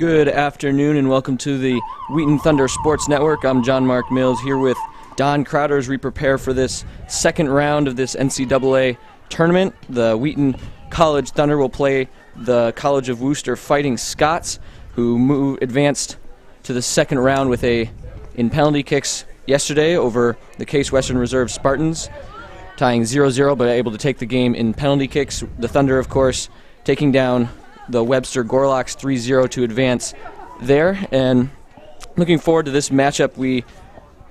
Good afternoon and welcome to the Wheaton Thunder Sports Network. I'm John Mark Mills here with Don Crowder as we prepare for this second round of this NCAA tournament. The Wheaton College Thunder will play the College of Worcester Fighting Scots, who advanced to the second round in penalty kicks yesterday over the Case Western Reserve Spartans, tying 0-0 but able to take the game in penalty kicks. The Thunder, of course, taking down the Webster Gorlocks 3-0 to advance there. And looking forward to this matchup, we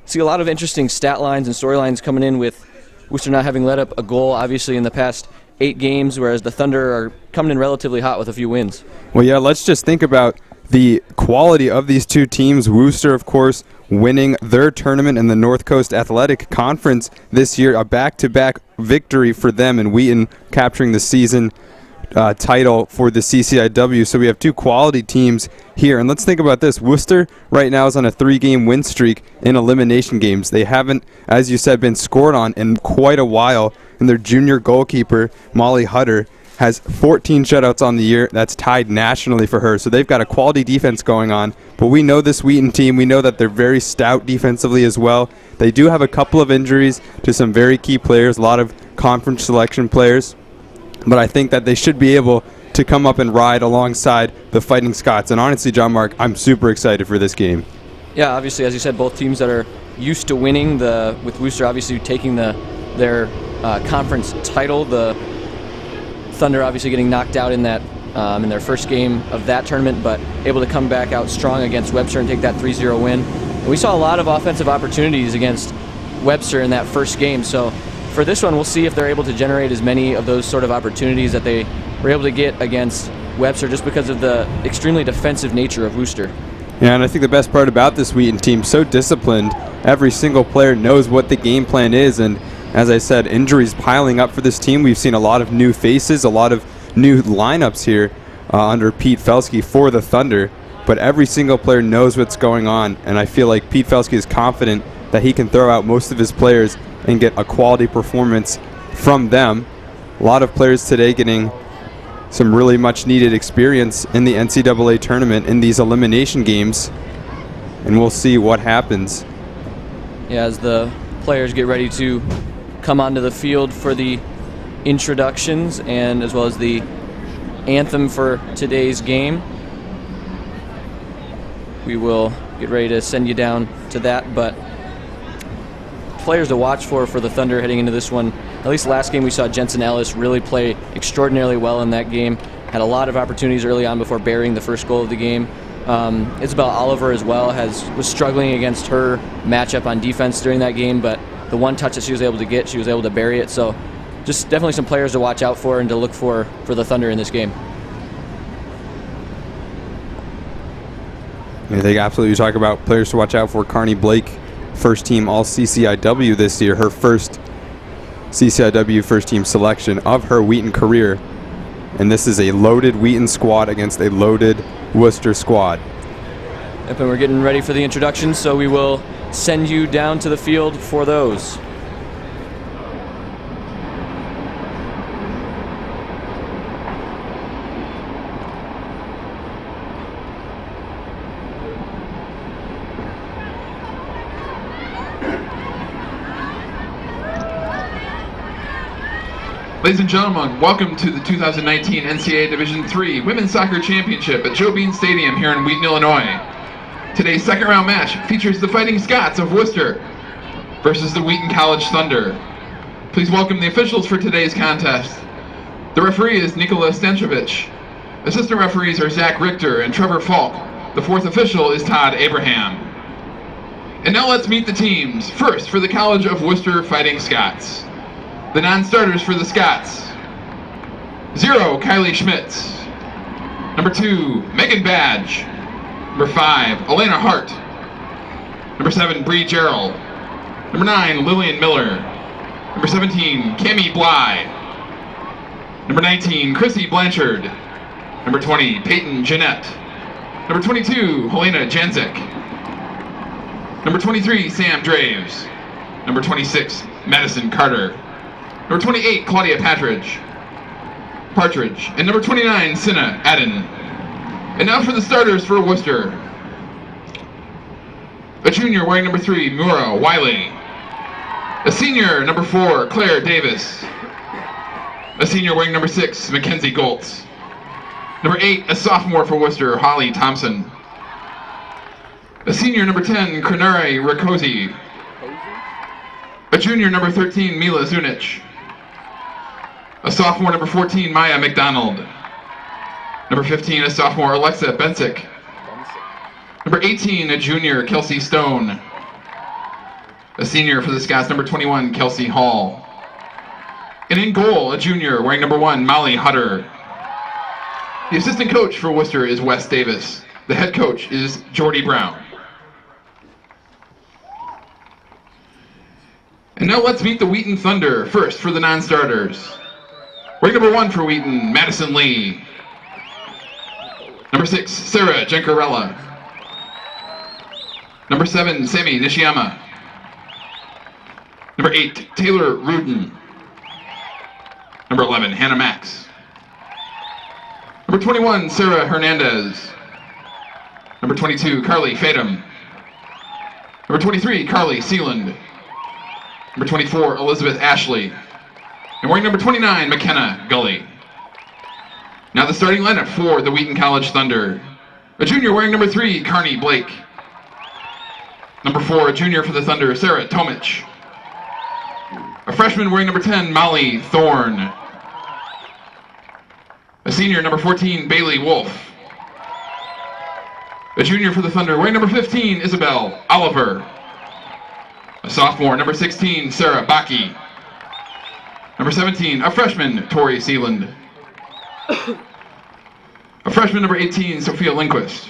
see a lot of interesting stat lines and storylines coming in, with Worcester not having let up a goal, obviously, in the past 8 games, whereas the Thunder are coming in relatively hot with a few wins. Well, yeah, let's just think about the quality of these two teams. Worcester, of course, winning their tournament in the North Coast Athletic Conference this year, a back-to-back victory for them, and Wheaton capturing the season title for the CCIW. So we have two quality teams here. And let's think about this. Worcester right now is on a 3-game win streak in elimination games. They haven't, as you said, been scored on in quite a while. And their junior goalkeeper, Molly Hutter, has 14 shutouts on the year. That's tied nationally for her. So they've got a quality defense going on. But we know this Wheaton team. We know that they're very stout defensively as well. They do have a couple of injuries to some very key players, a lot of conference selection players. But I think that they should be able to come up and ride alongside the Fighting Scots. And honestly, John Mark, I'm super excited for this game. Yeah, obviously, as you said, both teams that are used to winning, with Worcester obviously taking their conference title. The Thunder obviously getting knocked out in that in their first game of that tournament, but able to come back out strong against Webster and take that 3-0 win. And we saw a lot of offensive opportunities against Webster in that first game, so for this one, we'll see if they're able to generate as many of those sort of opportunities that they were able to get against Webster, just because of the extremely defensive nature of Worcester. Yeah, and I think the best part about this Wheaton team, so disciplined. Every single player knows what the game plan is, and as I said, injuries piling up for this team. We've seen a lot of new faces, a lot of new lineups here under Pete Felsky for the Thunder, but every single player knows what's going on, and I feel like Pete Felsky is confident that he can throw out most of his players and get a quality performance from them. A lot of players today getting some really much needed experience in the NCAA tournament in these elimination games, and we'll see what happens. Yeah, as the players get ready to come onto the field for the introductions and as well as the anthem for today's game, we will get ready to send you down to that. But players to watch for the Thunder heading into this one. At least last game we saw Jensen Ellis really play extraordinarily well in that game. Had a lot of opportunities early on before burying the first goal of the game. Isabel Oliver as well was struggling against her matchup on defense during that game, but the one touch that she was able to get, she was able to bury it. So just definitely some players to watch out for and to look for the Thunder in this game. I think absolutely you talk about players to watch out for. Carney Blake, first team all CCIW this year, her first CCIW first team selection of her Wheaton career. And this is a loaded Wheaton squad against a loaded Worcester squad. Yep, and we're getting ready for the introductions, so we will send you down to the field for those. Ladies and gentlemen, welcome to the 2019 NCAA Division III Women's Soccer Championship at Joe Bean Stadium here in Wheaton, Illinois. Today's second round match features the Fighting Scots of Worcester versus the Wheaton College Thunder. Please welcome the officials for today's contest. The referee is Nikola Stanchevich. Assistant referees are Zach Richter and Trevor Falk. The fourth official is Todd Abraham. And now let's meet the teams. First, for the College of Worcester Fighting Scots. The non-starters for the Scots: 0, Kylie Schmitz. Number 2, Megan Badge. Number 5, Elena Hart. Number 7, Bree Gerald. Number 9, Lillian Miller. Number 17, Cammie Bly. Number 19, Chrissy Blanchard. Number 20, Peyton Jeanette. Number 22, Helena Janzik. Number 23, Sam Draves. Number 26, Madison Carter. Number 28, Claudia Partridge. And number 29, Cinna Adden. And now for the starters for Worcester. A junior wearing number 3, Mura Wiley. A senior, number 4, Claire Davis. A senior wearing number 6, Mackenzie Goltz. Number 8, a sophomore for Worcester, Holly Thompson. A senior, number 10, Krenare Rakosi. A junior, number 13, Mila Zunich. A sophomore, number 14, Maya McDonald. Number 15, a sophomore, Alexa Bensick. Number 18, a junior, Kelsey Stone. A senior for the Scots, number 21, Kelsey Hall. And in goal, a junior, wearing number 1, Molly Hutter. The assistant coach for Worcester is Wes Davis. The head coach is Jordy Brown. And now let's meet the Wheaton Thunder. First, for the non-starters. Wearing number 1 for Wheaton, Madison Lee. Number 6, Sarah Gencarella. Number 7, Sammy Nishiyama. Number 8, Taylor Rudin. Number 11, Hannah Max. Number 21, Sarah Hernandez. Number 22, Carly Fatum. Number 23, Carly Sealand. Number 24, Elizabeth Ashley. And wearing number 29, McKenna Gully. Now the starting lineup for the Wheaton College Thunder. A junior wearing number 3, Carney Blake. Number 4, a junior for the Thunder, Sarah Tomich. A freshman wearing number 10, Molly Thorne. A senior, number 14, Bailey Wolf. A junior for the Thunder, wearing number 15, Isabel Oliver. A sophomore, number 16, Sarah Baki. Number 17, a freshman, Tori Sealand. A freshman, number 18, Sophia Lindquist.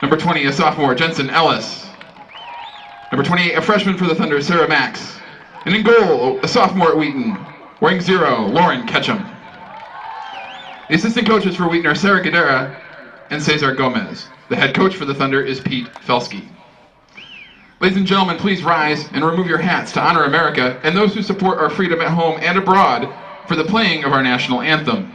Number 20, a sophomore, Jensen Ellis. Number 28, a freshman for the Thunder, Sarah Max. And in goal, a sophomore at Wheaton, wearing 0, Lauren Ketchum. The assistant coaches for Wheaton are Sarah Guedera and Cesar Gomez. The head coach for the Thunder is Pete Felsky. Ladies and gentlemen, please rise and remove your hats to honor America and those who support our freedom at home and abroad for the playing of our national anthem.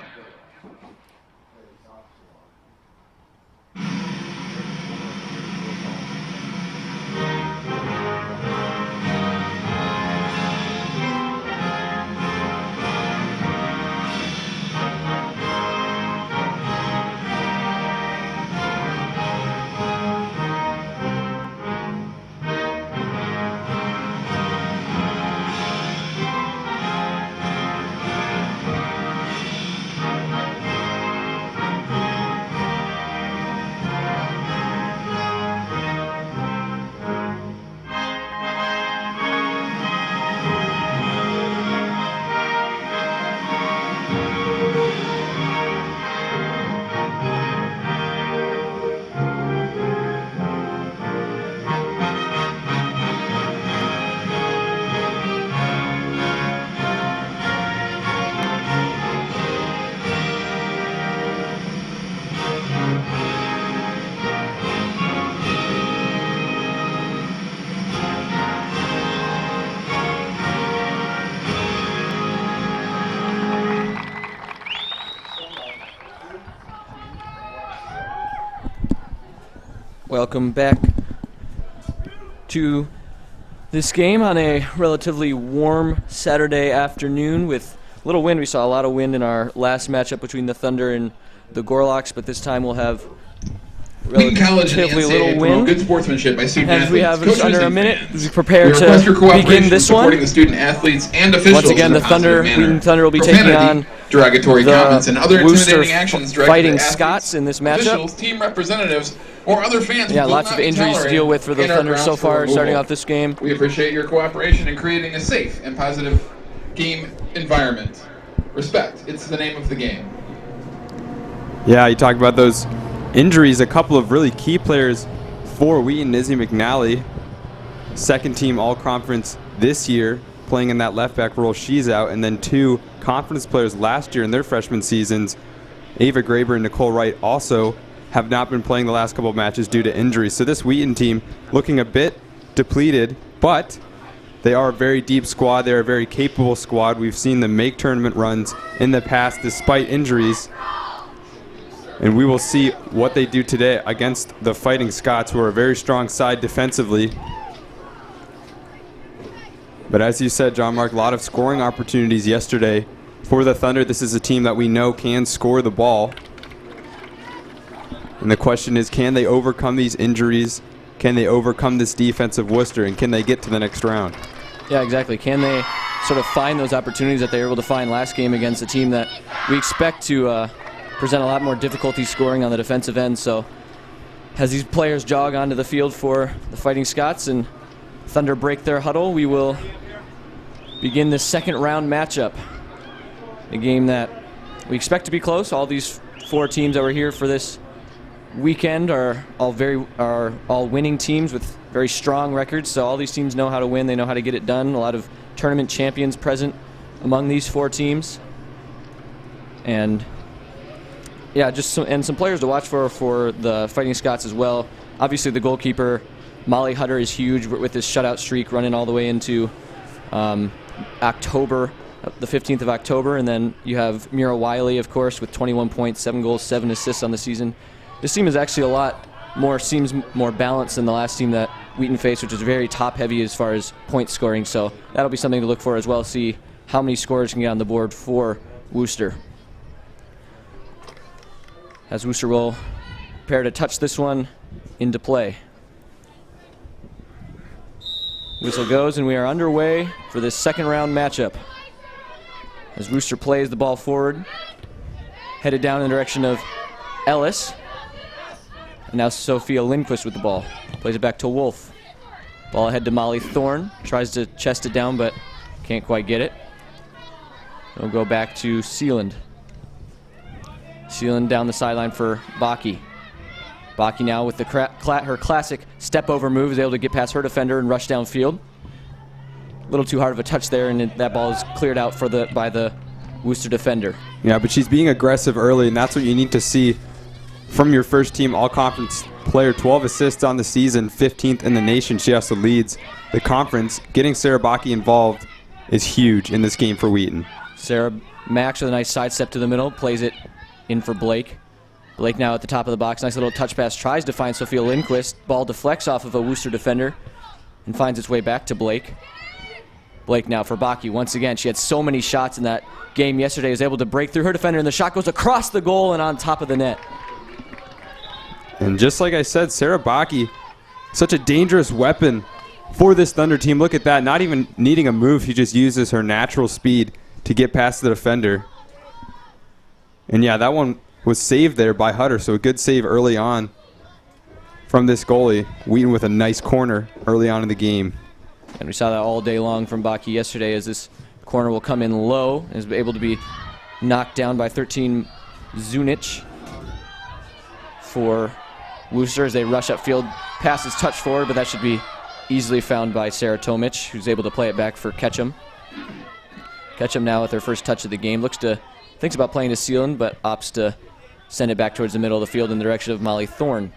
Welcome back to this game on a relatively warm Saturday afternoon with a little wind. We saw a lot of wind in our last matchup between the Thunder and the Gorlocks, but this time we'll have relatively little wind. Good sportsmanship by student As we have coaches under a and minute, fans. we prepare to begin this one. The student athletes and officials Once again, the Thunder, Wheaton Thunder will be taking on derogatory comments and other Worcester intimidating actions directed Fighting at athletes, Scots in this matchup. officials, team representatives, or other fans. Yeah, who will lots not of be injuries to tolerated deal with for the in our Thunder grounds so for far, starting removal. off this game. We appreciate your cooperation in creating a safe and positive game environment. Respect. It's the name of the game. Yeah, you talk about those injuries. A couple of really key players for Wheaton. Izzy McNally, second team all-conference this year, playing in that left back role. She's out. And then 2 conference players last year in their freshman seasons, Ava Graber and Nicole Wright, also have not been playing the last couple of matches due to injuries. So this Wheaton team looking a bit depleted, but they are a very deep squad. They're a very capable squad. We've seen them make tournament runs in the past despite injuries. And we will see what they do today against the Fighting Scots, who are a very strong side defensively. But as you said, John Mark, a lot of scoring opportunities yesterday for the Thunder. This is a team that we know can score the ball. And the question is, can they overcome these injuries? Can they overcome this defense of Worcester? And can they get to the next round? Yeah, exactly. Can they sort of find those opportunities that they were able to find last game against a team that we expect to present a lot more difficulty scoring on the defensive end? So as these players jog onto the field for the Fighting Scots and Thunder break their huddle, we will begin this second round matchup. A game that we expect to be close. All these four teams that were here for this weekend are all winning teams with very strong records. So all these teams know how to win. They know how to get it done. A lot of tournament champions present among these four teams. And yeah, just some players to watch for the Fighting Scots as well. Obviously, the goalkeeper, Molly Hutter, is huge with this shutout streak running all the way into October, the 15th of October. And then you have Mira Wiley, of course, with 21 points, 7 goals, 7 assists on the season. This team is actually seems more balanced than the last team that Wheaton faced, which is very top-heavy as far as point scoring. So that'll be something to look for as well, see how many scorers can get on the board for Worcester. As Worcester will prepare to touch this one into play. Whistle goes, and we are underway for this second round matchup. As Worcester plays the ball forward, headed down in the direction of Ellis. And now Sophia Lindquist with the ball. Plays it back to Wolf. Ball ahead to Molly Thorne. Tries to chest it down, but can't quite get it. It'll go back to Sealand. Sealand down the sideline for Baki. Baki now with her classic step-over move is able to get past her defender and rush downfield. A little too hard of a touch there, and that ball is cleared out by the Worcester defender. Yeah, but she's being aggressive early, and that's what you need to see from your first team all-conference player. 12 assists on the season, 15th in the nation. She also leads the conference. Getting Sarah Baki involved is huge in this game for Wheaton. Sarah Max with a nice sidestep to the middle, plays it in for Blake. Blake now at the top of the box. Nice little touch pass. Tries to find Sophia Lindquist. Ball deflects off of a Worcester defender and finds its way back to Blake. Blake now for Baki. Once again, she had so many shots in that game yesterday. Was able to break through her defender, and the shot goes across the goal and on top of the net. And just like I said, Sarah Baki, such a dangerous weapon for this Thunder team. Look at that. Not even needing a move. She just uses her natural speed to get past the defender. And yeah, that one was saved there by Hutter, so a good save early on from this goalie. Wheaton with a nice corner early on in the game. And we saw that all day long from Baki yesterday, as this corner will come in low and is able to be knocked down by 13 Zunic for Worcester as they rush upfield. Pass is touched forward, but that should be easily found by Sarah Tomic, who's able to play it back for Ketchum. Ketchum now with her first touch of the game. Thinks about playing to Sealand, but opts to send it back towards the middle of the field in the direction of Molly Thorne.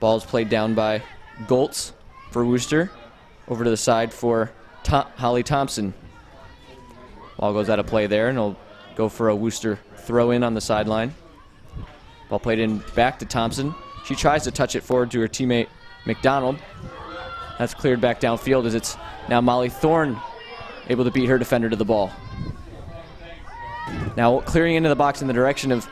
Ball's played down by Goltz for Worcester. Over to the side for Holly Thompson. Ball goes out of play there, and it'll go for a Worcester throw-in on the sideline. Ball played in back to Thompson. She tries to touch it forward to her teammate McDonald. That's cleared back downfield as it's now Molly Thorne able to beat her defender to the ball. Now clearing into the box in the direction of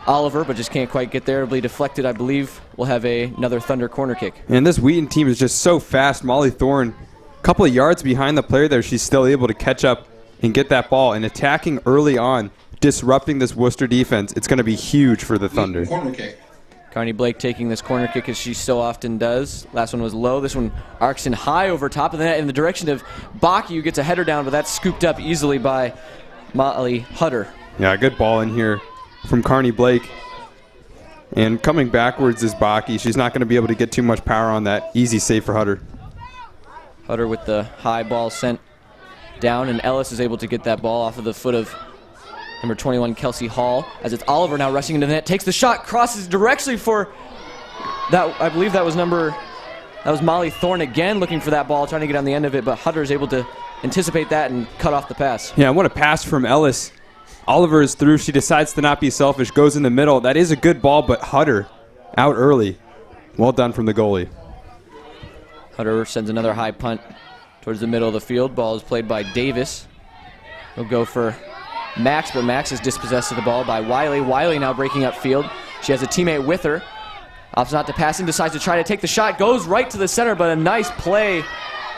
Oliver, but just can't quite get there. It'll be deflected, I believe. We'll have another Thunder corner kick. And this Wheaton team is just so fast. Molly Thorne, a couple of yards behind the player there, she's still able to catch up and get that ball. And attacking early on, disrupting this Worcester defense, it's going to be huge for the Thunder. Corner kick. Carney Blake taking this corner kick as she so often does. Last one was low. This one arcs in high over top of the net in the direction of Baki, who gets a header down, but that's scooped up easily by Molly Hutter. Yeah, good ball in here from Carney Blake. And coming backwards is Baki. She's not going to be able to get too much power on that. Easy save for Hutter. Hutter with the high ball sent down, and Ellis is able to get that ball off of the foot of number 21, Kelsey Hall, as it's Oliver now rushing into the net, takes the shot, crosses directly for that. I believe that was Molly Thorne again looking for that ball, trying to get on the end of it, but Hutter is able to anticipate that and cut off the pass. Yeah, what a pass from Ellis Oliver is through. She decides to not be selfish, goes in the middle. That is a good ball, but Hutter out early. Well done from the goalie. Hutter sends another high punt towards the middle of the field. Ball is played by Davis. He'll go for Max, but Max is dispossessed of the ball by Wiley. Wiley now breaking up field. She has a teammate with her. Opts not to pass in, decides to try to take the shot. Goes right to the center, but a nice play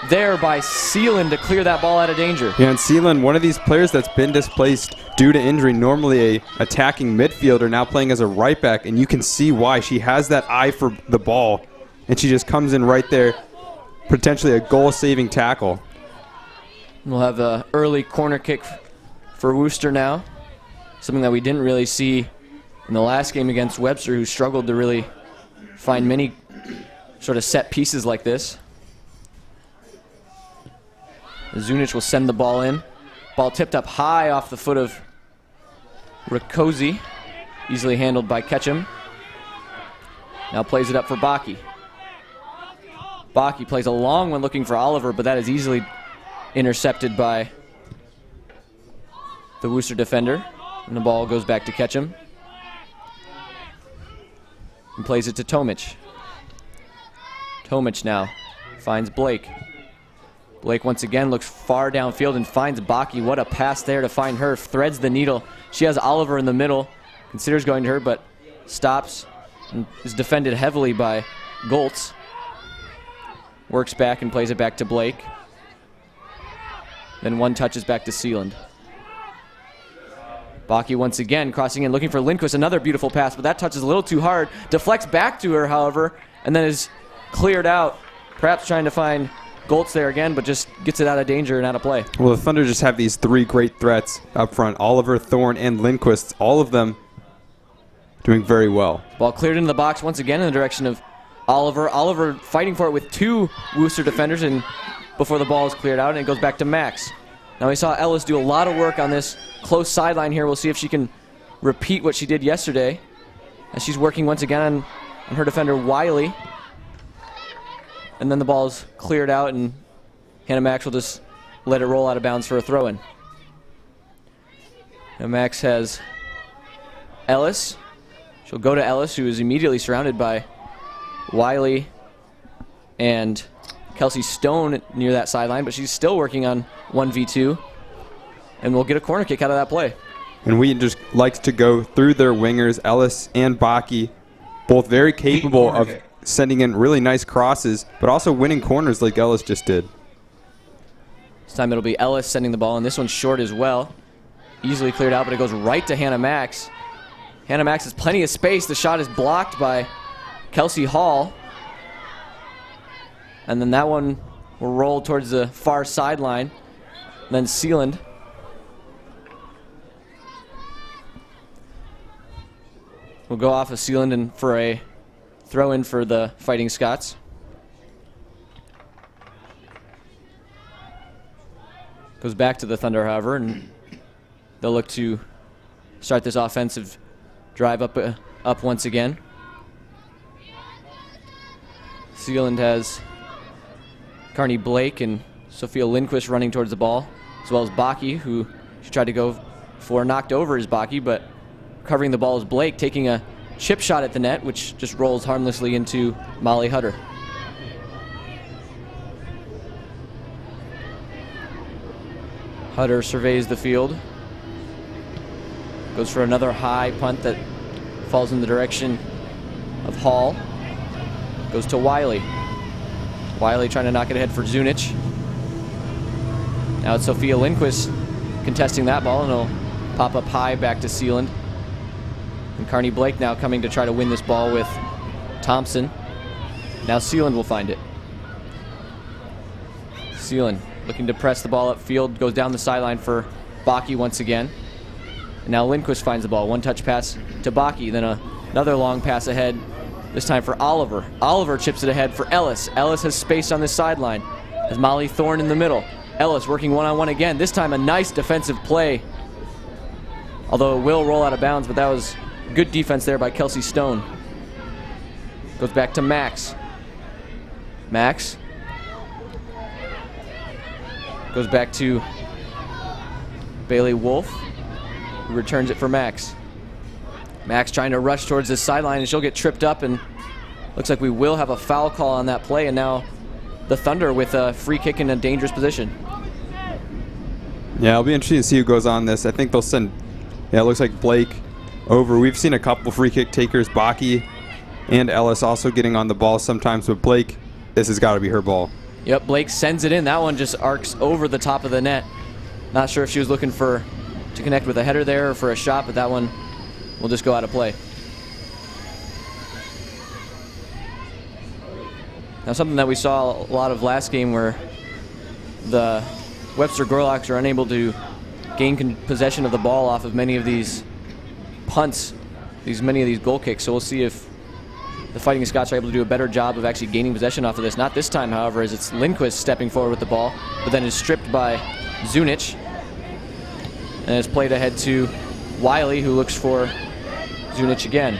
there by Seelan to clear that ball out of danger. Yeah, and Seelan, one of these players that's been displaced due to injury, normally a attacking midfielder, now playing as a right back, and you can see why. She has that eye for the ball, and she just comes in right there, potentially a goal-saving tackle. We'll have an early corner kick for Worcester now, something that we didn't really see in the last game against Webster, who struggled to really find many sort of set pieces like this. Zunic will send the ball in. Ball tipped up high off the foot of Riccozzi. Easily handled by Ketchum. Now plays it up for Baki. Baki plays a long one looking for Oliver, but that is easily intercepted by the Worcester defender. And the ball goes back to Ketchum. And plays it to Tomic. Tomic now finds Blake. Blake once again looks far downfield and finds Baki. What a pass there to find her. Threads the needle. She has Oliver in the middle. Considers going to her, but stops and is defended heavily by Goltz. Works back and plays it back to Blake. Then one touches back to Sealand. Baki once again crossing in, looking for Lindquist. Another beautiful pass, but that touch is a little too hard. Deflects back to her, however, and then is cleared out. Perhaps trying to find Goltz there again, but just gets it out of danger and out of play. Well, the Thunder just have these three great threats up front. Oliver, Thorne, and Lindquist. All of them doing very well. Ball cleared into the box once again in the direction of Oliver. Oliver fighting for it with two Worcester defenders and before the ball is cleared out, and it goes back to Max. Now we saw Ellis do a lot of work on this close sideline here. We'll see if she can repeat what she did yesterday as she's working once again on her defender Wiley. And then the ball is cleared out, and Hannah Max will just let it roll out of bounds for a throw-in. Now Max has Ellis. She'll go to Ellis, who is immediately surrounded by Wiley and Kelsey Stone near that sideline, but she's still working on 1v2, and we'll get a corner kick out of that play. And Wheaton just likes to go through their wingers, Ellis and Baki, both very capable of sending in really nice crosses, but also winning corners like Ellis just did. This time it'll be Ellis sending the ball, and this one's short as well. Easily cleared out, but it goes right to Hannah Max. Hannah Max has plenty of space. The shot is blocked by Kelsey Hall. And then that one will roll towards the far sideline. Then Sealand. We'll go off of Sealand and for a throw in for the Fighting Scots. Goes back to the Thunder, however, and they'll look to start this offensive drive up once again. Sealand has Carney Blake and Sophia Lindquist running towards the ball, as well as Baki, who she tried to go for, knocked over is Baki, but covering the ball is Blake, taking a chip shot at the net, which just rolls harmlessly into Molly Hutter. Hutter surveys the field. Goes for another high punt that falls in the direction of Hall. Goes to Wiley. Wiley trying to knock it ahead for Zunic. Now it's Sophia Lindquist contesting that ball, and it'll pop up high back to Sealand. And Carney Blake now coming to try to win this ball with Thompson. Now Sealand will find it. Sealand looking to press the ball upfield, goes down the sideline for Baki once again. And now Lindquist finds the ball. One touch pass to Baki, then another long pass ahead, this time for Oliver. Oliver chips it ahead for Ellis. Ellis has space on this sideline. Has Molly Thorne in the middle. Ellis working one-on-one again. This time a nice defensive play. Although it will roll out of bounds, but that was good defense there by Kelsey Stone. Goes back to Max. Max. Goes back to Bailey Wolf. who returns it for Max. Max trying to rush towards this sideline, and she'll get tripped up, and looks like we will have a foul call on that play, and now the Thunder with a free kick in a dangerous position. Yeah, it'll be interesting to see who goes on this. I think they'll send, it looks like Blake over. We've seen a couple free kick takers, Baki and Ellis also getting on the ball sometimes, but Blake, this has got to be her ball. Yep, Blake sends it in. That one just arcs over the top of the net. Not sure if she was looking to connect with a header there or for a shot, but that one will just go out of play. Now, something that we saw a lot of last game where the Webster Gorlocks are unable to gain possession of the ball off of many of these punts, many of these goal kicks. So we'll see if the Fighting Scots are able to do a better job of actually gaining possession off of this. Not this time, however, as it's Lindquist stepping forward with the ball, but then is stripped by Zunic. And it's played ahead to Wiley, who looks for Zunic again.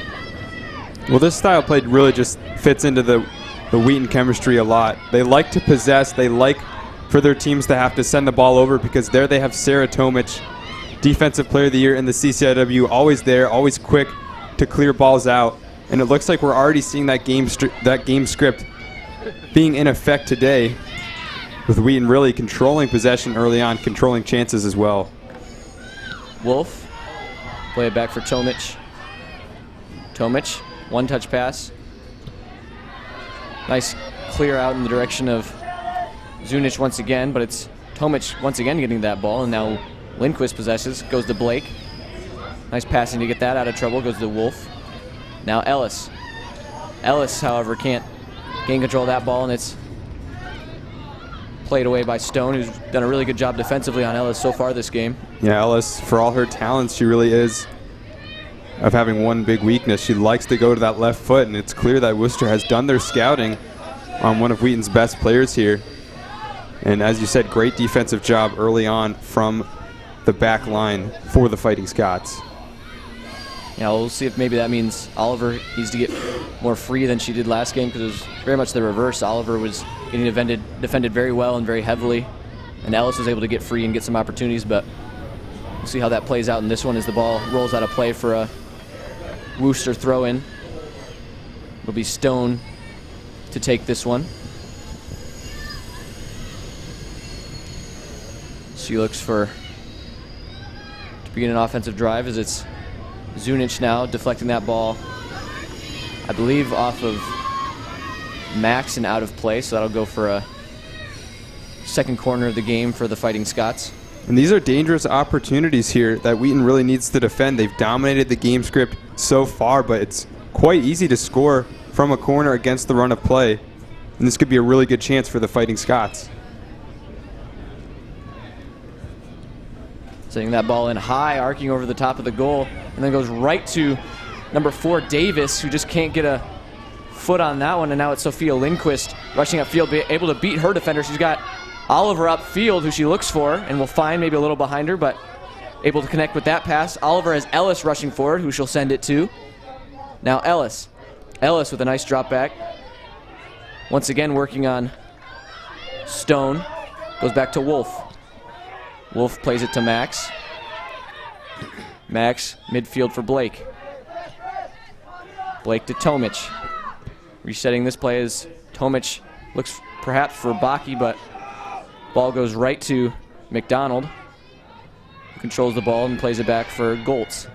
Well, this style play really just fits into the Wheaton chemistry a lot. They like to possess. They like for their teams to have to send the ball over, because there they have Sarah Tomic, Defensive Player of the Year in the CCIW, always there, always quick to clear balls out. And it looks like we're already seeing that game script being in effect today, with Wheaton really controlling possession early on, controlling chances as well. Wolf, play it back for Tomic. Tomic, one-touch pass. Nice clear out in the direction of Zunic once again, but it's Tomic once again getting that ball, and now Lindquist possesses, goes to Blake. Nice passing to get that out of trouble, goes to Wolf. Now Ellis. Ellis, however, can't gain control of that ball, and it's played away by Stone, who's done a really good job defensively on Ellis so far this game. Yeah, Ellis, for all her talents, she really is of having one big weakness. She likes to go to that left foot, and it's clear that Worcester has done their scouting on one of Wheaton's best players here. And as you said, great defensive job early on from the back line for the Fighting Scots. Yeah, we'll see if maybe that means Oliver needs to get more free than she did last game, because it was very much the reverse. Oliver was getting defended very well and very heavily, and Ellis was able to get free and get some opportunities, but we'll see how that plays out in this one as the ball rolls out of play for a Worcester throw-in. It'll be Stone to take this one. She looks to begin an offensive drive, as it's Zunic now deflecting that ball, I believe, off of Max and out of play, so that'll go for a second corner of the game for the Fighting Scots. And these are dangerous opportunities here that Wheaton really needs to defend. They've dominated the game script so far, but it's quite easy to score from a corner against the run of play. And this could be a really good chance for the Fighting Scots. Setting that ball in high, arcing over the top of the goal, and then goes right to number 4, Davis, who just can't get a foot on that one. And now it's Sophia Lindquist rushing upfield, able to beat her defender. She's got Oliver upfield, who she looks for, and will find maybe a little behind her, but able to connect with that pass. Oliver has Ellis rushing forward, who she'll send it to. Now Ellis. Ellis with a nice drop back. Once again working on Stone. Goes back to Wolf. Wolf plays it to Max. Max, midfield for Blake. Blake to Tomic. Resetting this play as Tomic looks perhaps for Baki, but ball goes right to McDonald. Controls the ball and plays it back for Goltz.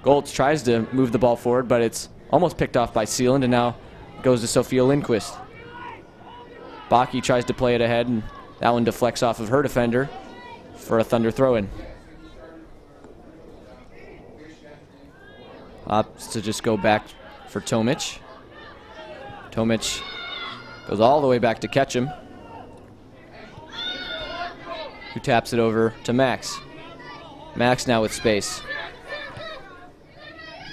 Goltz tries to move the ball forward, but it's almost picked off by Sealand, and now goes to Sophia Lindquist. Baki tries to play it ahead, and that one deflects off of her defender for a Thunder throw-in. Opts to just go back for Tomic. Tomic goes all the way back to Ketchum, who taps it over to Max. Max now with space.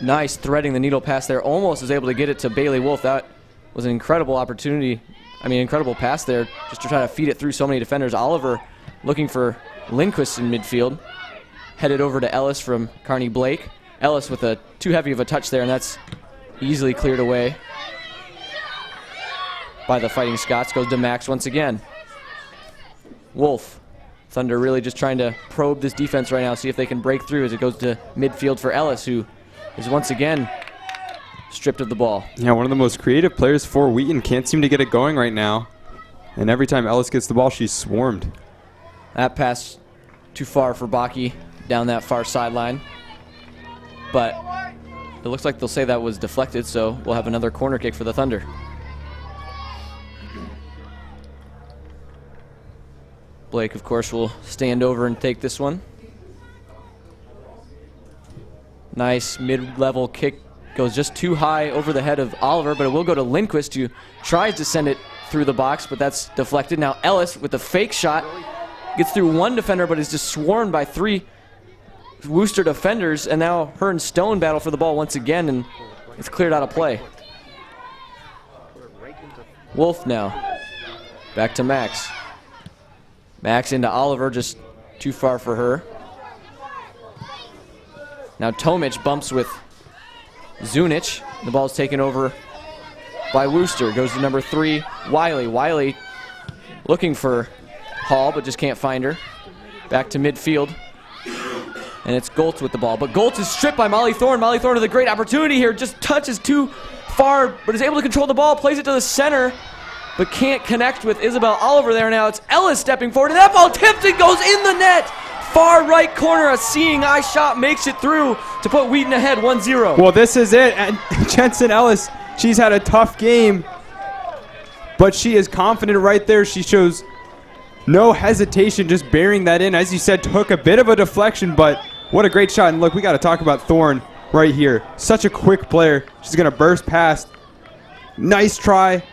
Nice threading the needle pass there. Almost is able to get it to Bailey Wolf. That was an incredible opportunity. Incredible pass there, just to try to feed it through so many defenders. Oliver looking for Lindquist in midfield. Headed over to Ellis from Carney Blake. Ellis with a too heavy of a touch there, and that's easily cleared away by the Fighting Scots. Goes to Max once again. Wolf Thunder really just trying to probe this defense right now, see if they can break through as it goes to midfield for Ellis, who is once again stripped of the ball. Yeah, one of the most creative players for Wheaton. Can't seem to get it going right now. And every time Ellis gets the ball, she's swarmed. That pass too far for Baki down that far sideline. But it looks like they'll say that was deflected, so we'll have another corner kick for the Thunder. Blake, of course, will stand over and take this one. Nice mid-level kick. Goes just too high over the head of Oliver, but it will go to Lindquist, who tries to send it through the box, but that's deflected. Now Ellis with a fake shot. Gets through one defender, but is just swarmed by 3 Worcester defenders, and now her and Stone battle for the ball once again, and it's cleared out of play. Wolf now. Back to Max. Max into Oliver, just too far for her. Now Tomic bumps with Zunic. The ball's taken over by Worcester. Goes to number 3, Wiley. Wiley looking for Hall, but just can't find her. Back to midfield. And it's Goltz with the ball. But Goltz is stripped by Molly Thorne. Molly Thorne with a great opportunity here. Just touches too far, but is able to control the ball. Plays it to the center, but can't connect with Isabel Oliver there now. It's Ellis stepping forward, and that ball tipped and goes in the net. Far right corner, a seeing eye shot makes it through to put Wheaton ahead 1-0. Well, this is it. And Jensen Ellis, she's had a tough game, but she is confident right there. She shows no hesitation, just burying that in. As you said, took a bit of a deflection, but what a great shot. And look, we got to talk about Thorne right here. Such a quick player. She's going to burst past. Nice try.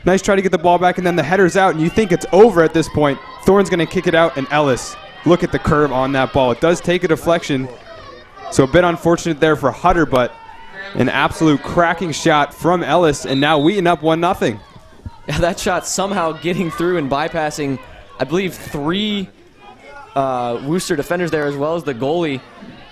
Nice try to get the ball back, and then the header's out, and you think it's over at this point. Thorne's going to kick it out, and Ellis, look at the curve on that ball. It does take a deflection, so a bit unfortunate there for Hutter, but an absolute cracking shot from Ellis, and now Wheaton up 1-0. Yeah, that shot somehow getting through and bypassing, I believe, 3 Worcester defenders there, as well as the goalie.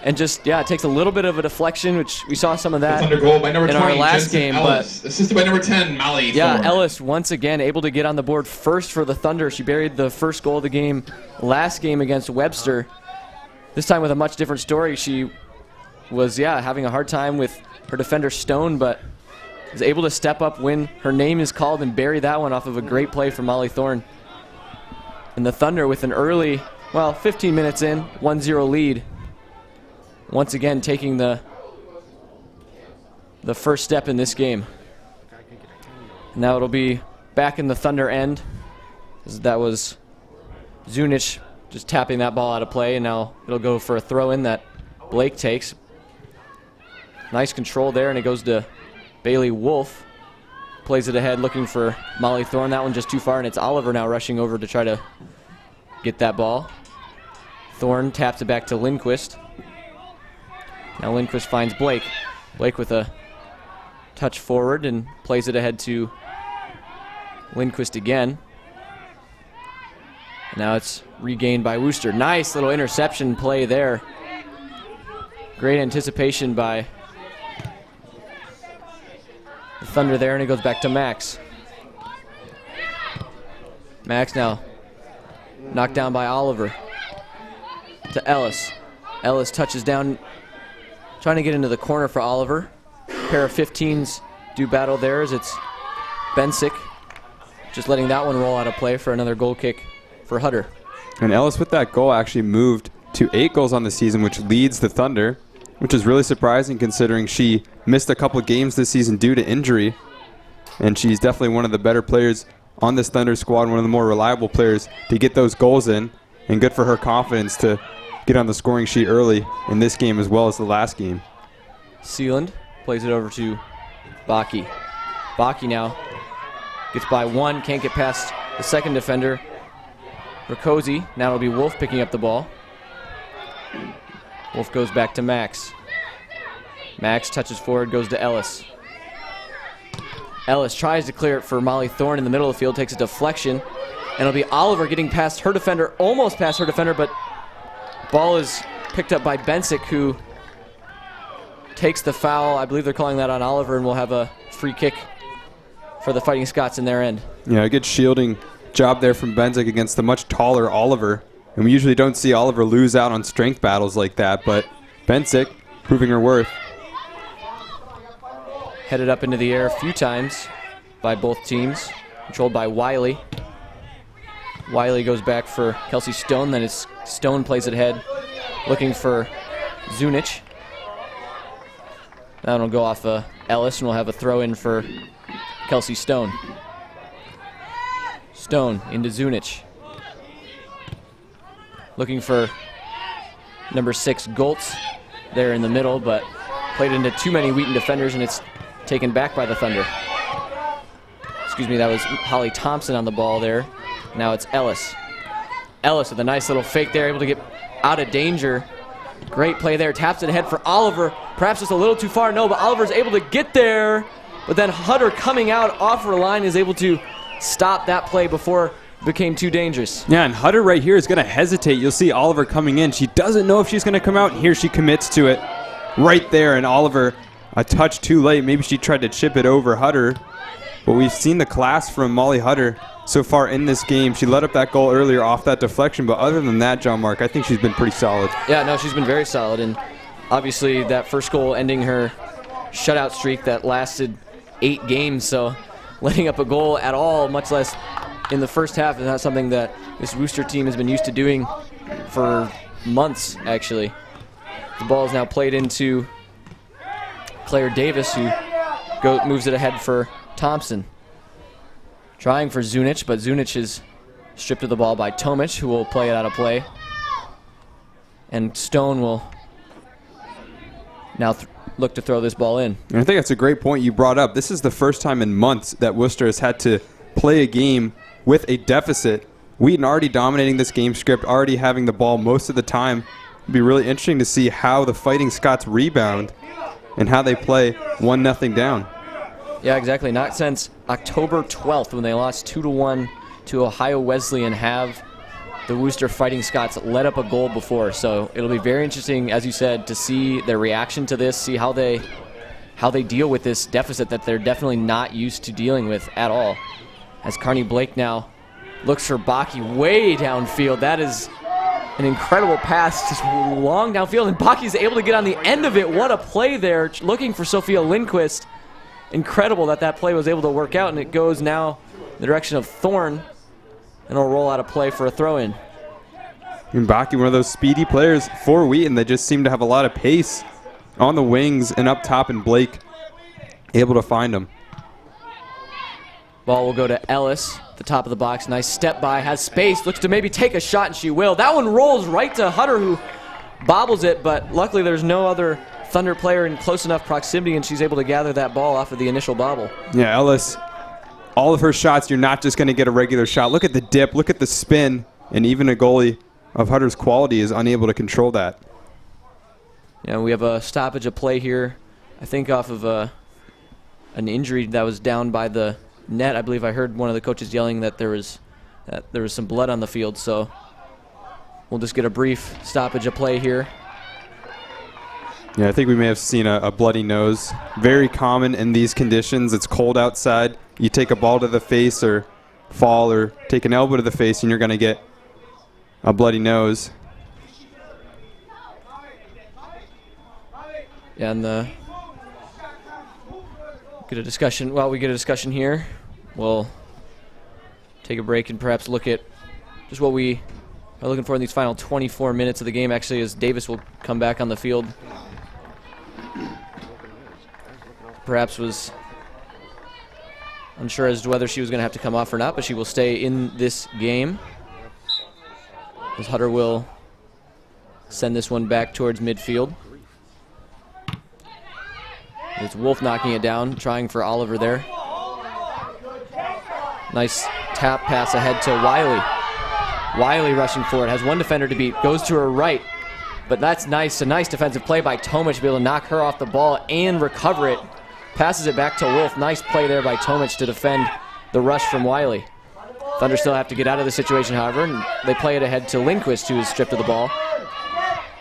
And just, yeah, it takes a little bit of a deflection, which we saw some of that under goal by number in 20, our last Jensen game. Ellis, But assisted by number 10, Molly yeah, Thorne. Ellis once again able to get on the board first for the Thunder. She buried the first goal of the game last game against Webster. This time with a much different story. She was, yeah, having a hard time with her defender Stone, but is able to step up when her name is called and bury that one off of a great play from Molly Thorne. And the Thunder with an early, well, 15 minutes in, 1-0 lead. Once again taking the first step in this game. Now it'll be back in the Thunder end. That was Zunic just tapping that ball out of play, and now it'll go for a throw-in that Blake takes. Nice control there, and it goes to Bailey Wolf. Plays it ahead looking for Molly Thorne. That one just too far, and it's Oliver now rushing over to try to get that ball. Thorne taps it back to Lindquist. Now Lindquist finds Blake. Blake with a touch forward and plays it ahead to Lindquist again. Now it's regained by Worcester. Nice little interception play there. Great anticipation by the Thunder there, and it goes back to Max. Max now knocked down by Oliver. To Ellis. Ellis touches down, trying to get into the corner for Oliver. Pair of 15s do battle there as it's Bensick just letting that one roll out of play for another goal kick for Hutter. And Ellis with that goal actually moved to 8 goals on the season, which leads the Thunder, which is really surprising considering she missed a couple games this season due to injury. And she's definitely one of the better players on this Thunder squad, one of the more reliable players to get those goals in. And good for her confidence to get on the scoring sheet early in this game as well as the last game. Sealand plays it over to Baki. Baki now gets by one, can't get past the second defender. Rakosi, now it'll be Wolf picking up the ball. Wolf goes back to Max. Max touches forward, goes to Ellis. Ellis tries to clear it for Molly Thorne in the middle of the field, takes a deflection, and it'll be Oliver getting past her defender, almost past her defender, but ball is picked up by Bensick, who takes the foul. I believe they're calling that on Oliver, and we'll have a free kick for the Fighting Scots in their end. Yeah, a good shielding job there from Bensick against the much taller Oliver. And we usually don't see Oliver lose out on strength battles like that, but Bensick proving her worth. Headed up into the air a few times by both teams, controlled by Wiley. Wiley goes back for Kelsey Stone, then it's Stone plays it ahead, looking for Zunic. That one will go off Ellis, and we'll have a throw in for Kelsey Stone. Stone into Zunic. Looking for number 6, Goltz, there in the middle, but played into too many Wheaton defenders, and it's taken back by the Thunder. Excuse me, that was Holly Thompson on the ball there. Now it's Ellis. Ellis with a nice little fake there, able to get out of danger. Great play there, taps it ahead for Oliver. Perhaps just a little too far, no, but Oliver's able to get there. But then Hutter coming out off her line is able to stop that play before it became too dangerous. Yeah, and Hutter right here is going to hesitate. You'll see Oliver coming in. She doesn't know if she's going to come out. Here she commits to it right there, and Oliver a touch too late. Maybe she tried to chip it over Hutter. But we've seen the class from Molly Hutter so far in this game. She let up that goal earlier off that deflection, but other than that, John Mark, I think she's been pretty solid. Yeah, no, she's been very solid, and obviously that first goal ending her shutout streak that lasted 8 games, so letting up a goal at all, much less in the first half, is not something that this Worcester team has been used to doing for months, actually. The ball is now played into Claire Davis, who moves it ahead for Thompson. Trying for Zunic, but Zunic is stripped of the ball by Tomic, who will play it out of play. And Stone will now look to throw this ball in. And I think that's a great point you brought up. This is the first time in months that Worcester has had to play a game with a deficit. Wheaton already dominating this game script, already having the ball most of the time. It'll be really interesting to see how the Fighting Scots rebound and how they play 1-0 down. Yeah, exactly. Not since October 12th when they lost 2-1 to Ohio Wesleyan have the Worcester Fighting Scots let up a goal before. So it'll be very interesting, as you said, to see their reaction to this, see how they deal with this deficit that they're definitely not used to dealing with at all. As Carney Blake now looks for Baki way downfield. That is an incredible pass, just long downfield, and Baki's able to get on the end of it. What a play there, looking for Sophia Lindquist. Incredible that play was able to work out, and it goes now in the direction of Thorne, and it'll roll out a play for a throw-in. And Baki, one of those speedy players for Wheaton that just seem to have a lot of pace on the wings and up top, and Blake able to find him. Ball will go to Ellis, the top of the box. Nice step by, has space, looks to maybe take a shot, and she will. That one rolls right to Hutter, who bobbles it, but luckily there's no other Thunder player in close enough proximity, and she's able to gather that ball off of the initial bobble. Yeah, Ellis, all of her shots, you're not just going to get a regular shot. Look at the dip, look at the spin, and even a goalie of Hutter's quality is unable to control that. Yeah, we have a stoppage of play here, I think off of an injury that was down by the net. I believe I heard one of the coaches yelling that there was some blood on the field, so we'll just get a brief stoppage of play here. Yeah, I think we may have seen a bloody nose. Very common in these conditions. It's cold outside. You take a ball to the face or fall or take an elbow to the face, and you're going to get a bloody nose. Yeah, and get a discussion. While we get a discussion here, we'll take a break and perhaps look at just what we are looking for in these final 24 minutes of the game, actually, as Davis will come back on the field. Perhaps was unsure as to whether she was going to have to come off or not, but she will stay in this game, as Hutter will send this one back towards midfield. It's Wolf knocking it down, trying for Oliver there. Nice tap pass ahead to Wiley. Wiley rushing for it, has one defender to beat, goes to her right, but that's nice. A nice defensive play by Tomic to be able to knock her off the ball and recover it. Passes it back to Wolf. Nice play there by Tomic to defend the rush from Wiley. Thunder still have to get out of the situation, however, and they play it ahead to Lindquist, who is stripped of the ball.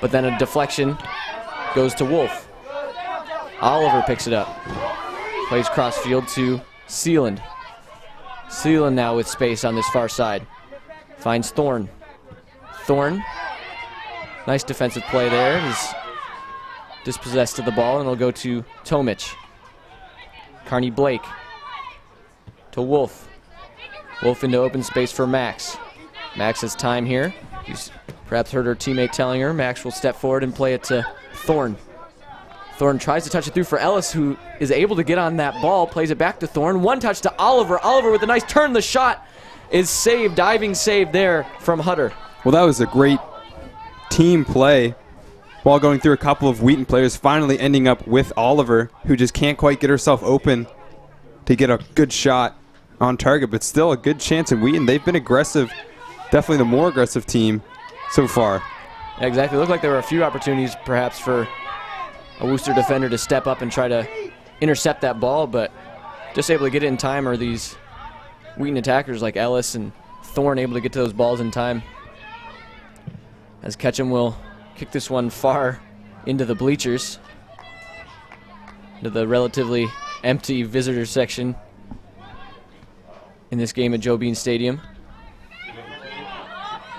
But then a deflection goes to Wolf. Oliver picks it up. Plays cross field to Sealand. Sealand now with space on this far side. Finds Thorne. Thorne. Nice defensive play there. He's dispossessed of the ball, and it'll go to Tomic. Carney Blake to Wolf. Wolf into open space for Max. Max has time here. He's perhaps heard her teammate telling her. Max will step forward and play it to Thorne. Thorne tries to touch it through for Ellis, who is able to get on that ball, plays it back to Thorne. One touch to Oliver. Oliver with a nice turn. The shot is saved, diving save there from Hutter. Well, that was a great team play while going through a couple of Wheaton players, finally ending up with Oliver, who just can't quite get herself open to get a good shot on target, but still a good chance in Wheaton. They've been aggressive, definitely the more aggressive team so far. Yeah, exactly. It looked like there were a few opportunities perhaps for a Worcester defender to step up and try to intercept that ball, but just able to get it in time are these Wheaton attackers like Ellis and Thorne able to get to those balls in time. As Ketchum will kick this one far into the bleachers, into the relatively empty visitor section in this game at Joe Bean Stadium.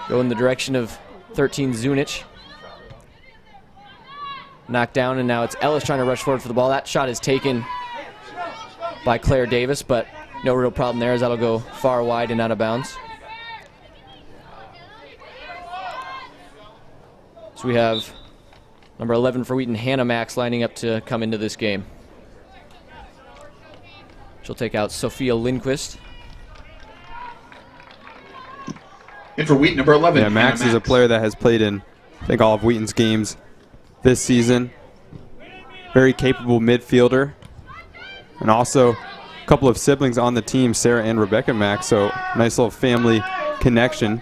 Go in the direction of 13 Zunic. Knocked down, and now it's Ellis trying to rush forward for the ball. That shot is taken by Claire Davis, but no real problem there as that'll go far wide and out of bounds. So we have number 11 for Wheaton, Hannah Max, lining up to come into this game. She'll take out Sophia Lindquist. And for Wheaton, number 11. Yeah, Max is a player that has played in, I think, all of Wheaton's games this season. Very capable midfielder. And also a couple of siblings on the team, Sarah and Rebecca Max, so nice little family connection.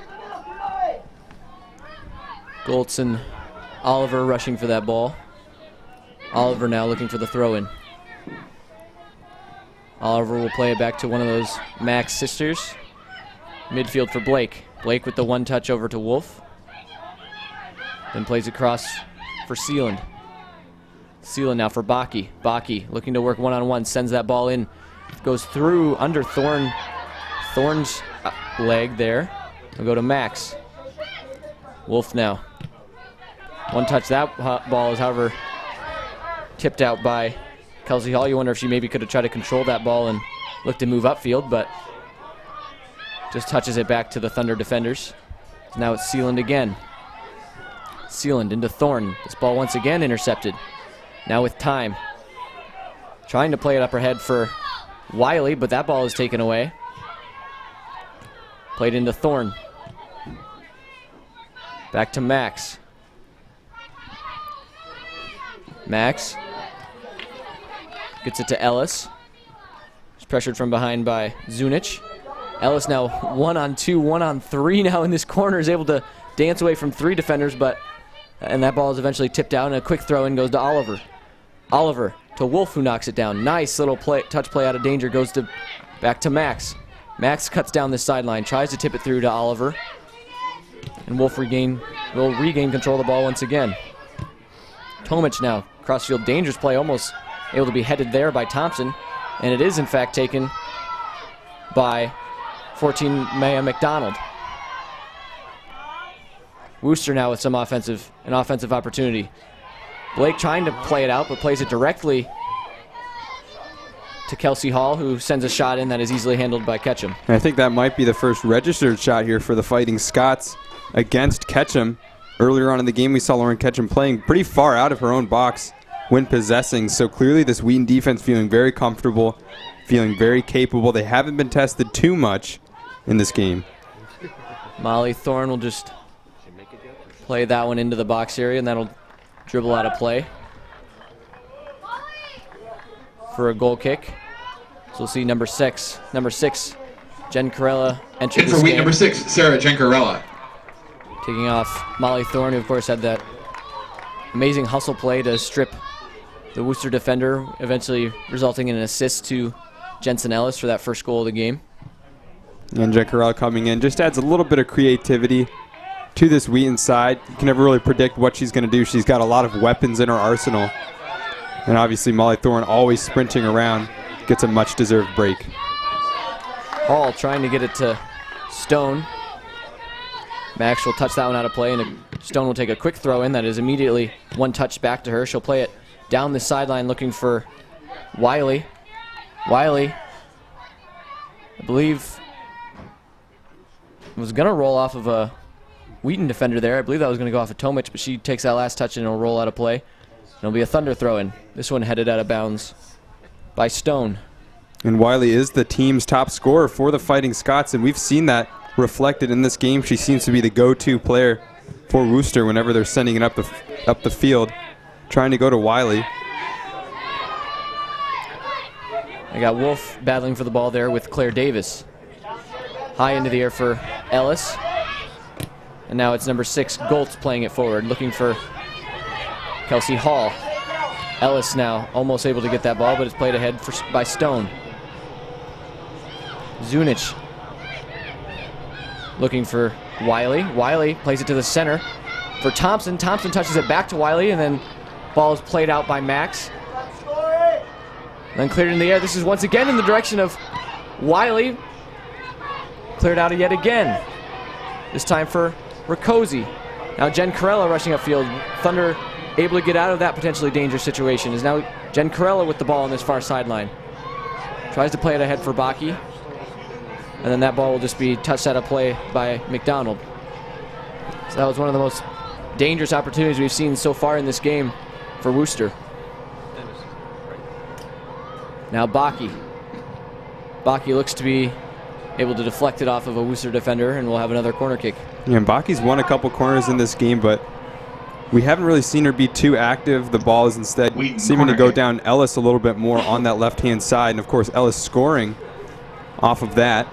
Goltz and Oliver rushing for that ball. Oliver now looking for the throw-in. Oliver will play it back to one of those Max sisters. Midfield for Blake. Blake with the one touch over to Wolf. Then plays across for Sealand. Sealand now for Baki. Baki looking to work one-on-one, sends that ball in. Goes through under Thorne's leg there. We'll go to Max. Wolf now. One touch. That ball is, however, tipped out by Kelsey Hall. You wonder if she maybe could have tried to control that ball and looked to move upfield, but just touches it back to the Thunder defenders. Now it's Sealand again. Sealand into Thorne. This ball once again intercepted. Now with time. Trying to play it up her head for Wiley, but that ball is taken away. Played into Thorne. Back to Max. Max gets it to Ellis. He's pressured from behind by Zunic. Ellis now 1-on-2, 1-on-3 now in this corner, is able to dance away from three defenders, and that ball is eventually tipped out, and a quick throw in goes to Oliver. Oliver to Wolf, who knocks it down. Nice little touch play out of danger, goes back to Max. Max cuts down this sideline, tries to tip it through to Oliver, and Wolf will regain control of the ball once again. Tomic now, crossfield dangerous play, almost able to be headed there by Thompson, and it is in fact taken by 14 Maya McDonald. Worcester now with an offensive opportunity. Blake trying to play it out, but plays it directly to Kelsey Hall, who sends a shot in that is easily handled by Ketchum. And I think that might be the first registered shot here for the Fighting Scots against Ketchum. Earlier on in the game, we saw Lauren Ketchum playing pretty far out of her own box when possessing. So clearly this Wheaton defense feeling very comfortable, feeling very capable. They haven't been tested too much in this game. Molly Thorne will just play that one into the box area, and that'll dribble out of play for a goal kick. So we'll see number six, Jen Carella enter And this for Wheaton, game. number 6, Sarah Gencarella. Taking off Molly Thorne, who of course had that amazing hustle play to strip the Worcester defender, eventually resulting in an assist to Jensen Ellis for that first goal of the game. And Jekarel coming in just adds a little bit of creativity to this Wheaton side. You can never really predict what she's going to do. She's got a lot of weapons in her arsenal. And obviously Molly Thorne always sprinting around, gets a much-deserved break. Hall trying to get it to Stone. Max will touch that one out of play, and Stone will take a quick throw in that is immediately one touch back to her. She'll play it down the sideline looking for Wiley. Wiley, I believe, was going to roll off of a Wheaton defender there. I believe that was going to go off of Tomic, but she takes that last touch and it'll roll out of play. It'll be a Thunder throw in. This one headed out of bounds by Stone. And Wiley is the team's top scorer for the Fighting Scots, and we've seen that reflected in this game. She seems to be the go-to player for Worcester whenever they're sending it up the field, trying to go to Wiley. I got Wolf battling for the ball there with Claire Davis. High into the air for Ellis. And now it's number 6, Goltz, playing it forward, looking for Kelsey Hall. Ellis now almost able to get that ball, but it's played ahead by Stone. Zunic looking for Wiley. Wiley plays it to the center for Thompson. Thompson touches it back to Wiley, and then ball is played out by Max. Then cleared in the air. This is once again in the direction of Wiley. Cleared out yet again. This time for Riccozzi. Now Jen Corella rushing upfield. Thunder able to get out of that potentially dangerous situation. Is now Jen Corella with the ball on this far sideline. Tries to play it ahead for Baki. And then that ball will just be touched out of play by McDonald. So that was one of the most dangerous opportunities we've seen so far in this game for Worcester. Now Baki. Baki looks to be able to deflect it off of a Worcester defender, and we'll have another corner kick. Yeah, and Baki's won a couple corners in this game, but we haven't really seen her be too active. The ball is instead seeming to go down Ellis a little bit more on that left-hand side, and of course Ellis scoring off of that.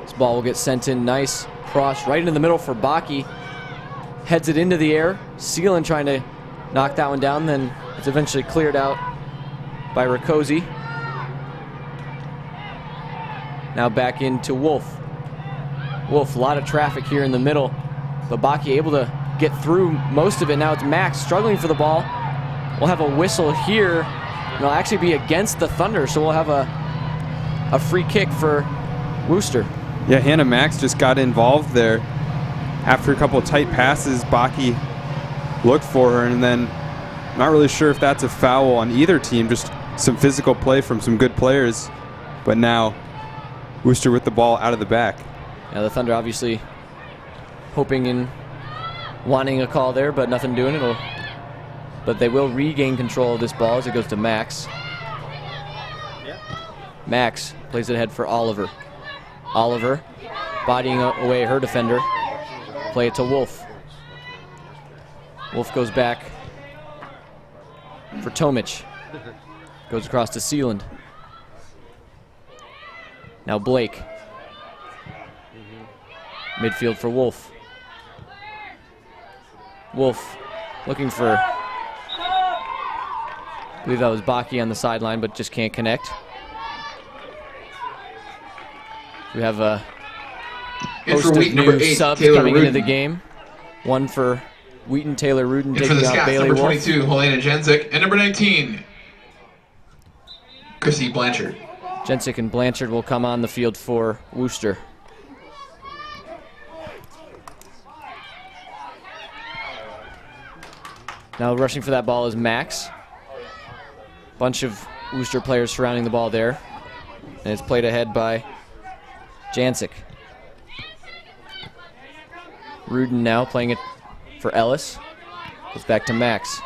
This ball will get sent in nice cross right into the middle for Baki. Heads it into the air. Seelan trying to knock that one down, then it's eventually cleared out by Riccozzi. Now back into Wolf. Wolf, a lot of traffic here in the middle, but Baki able to get through most of it. Now it's Max struggling for the ball. We'll have a whistle here. It'll actually be against the Thunder, so we'll have a free kick for Worcester. Yeah, Hannah Max just got involved there. After a couple of tight passes, Baki looked for her, and then not really sure if that's a foul on either team, just some physical play from some good players. But now Worcester with the ball out of the back. Now the Thunder obviously hoping and wanting a call there, but nothing doing it. But they will regain control of this ball as it goes to Max. Max plays it ahead for Oliver. Oliver bodying away her defender. Play it to Wolf. Wolf goes back for Tomic. Goes across to Sealand. Now Blake. Midfield for Wolf. Wolf looking for, I believe that was Baki on the sideline, but just can't connect. We have a host of new subs coming into the game. One for Wheaton, Taylor Rudin taking out Bailey number Wolf. 22, Helena Jensic, and number 19, Chrissy Blanchard. Jensic and Blanchard will come on the field for Worcester. Now rushing for that ball is Max. Bunch of Worcester players surrounding the ball there. And it's played ahead by Jancic. Rudin now playing it for Ellis. Goes back to Max.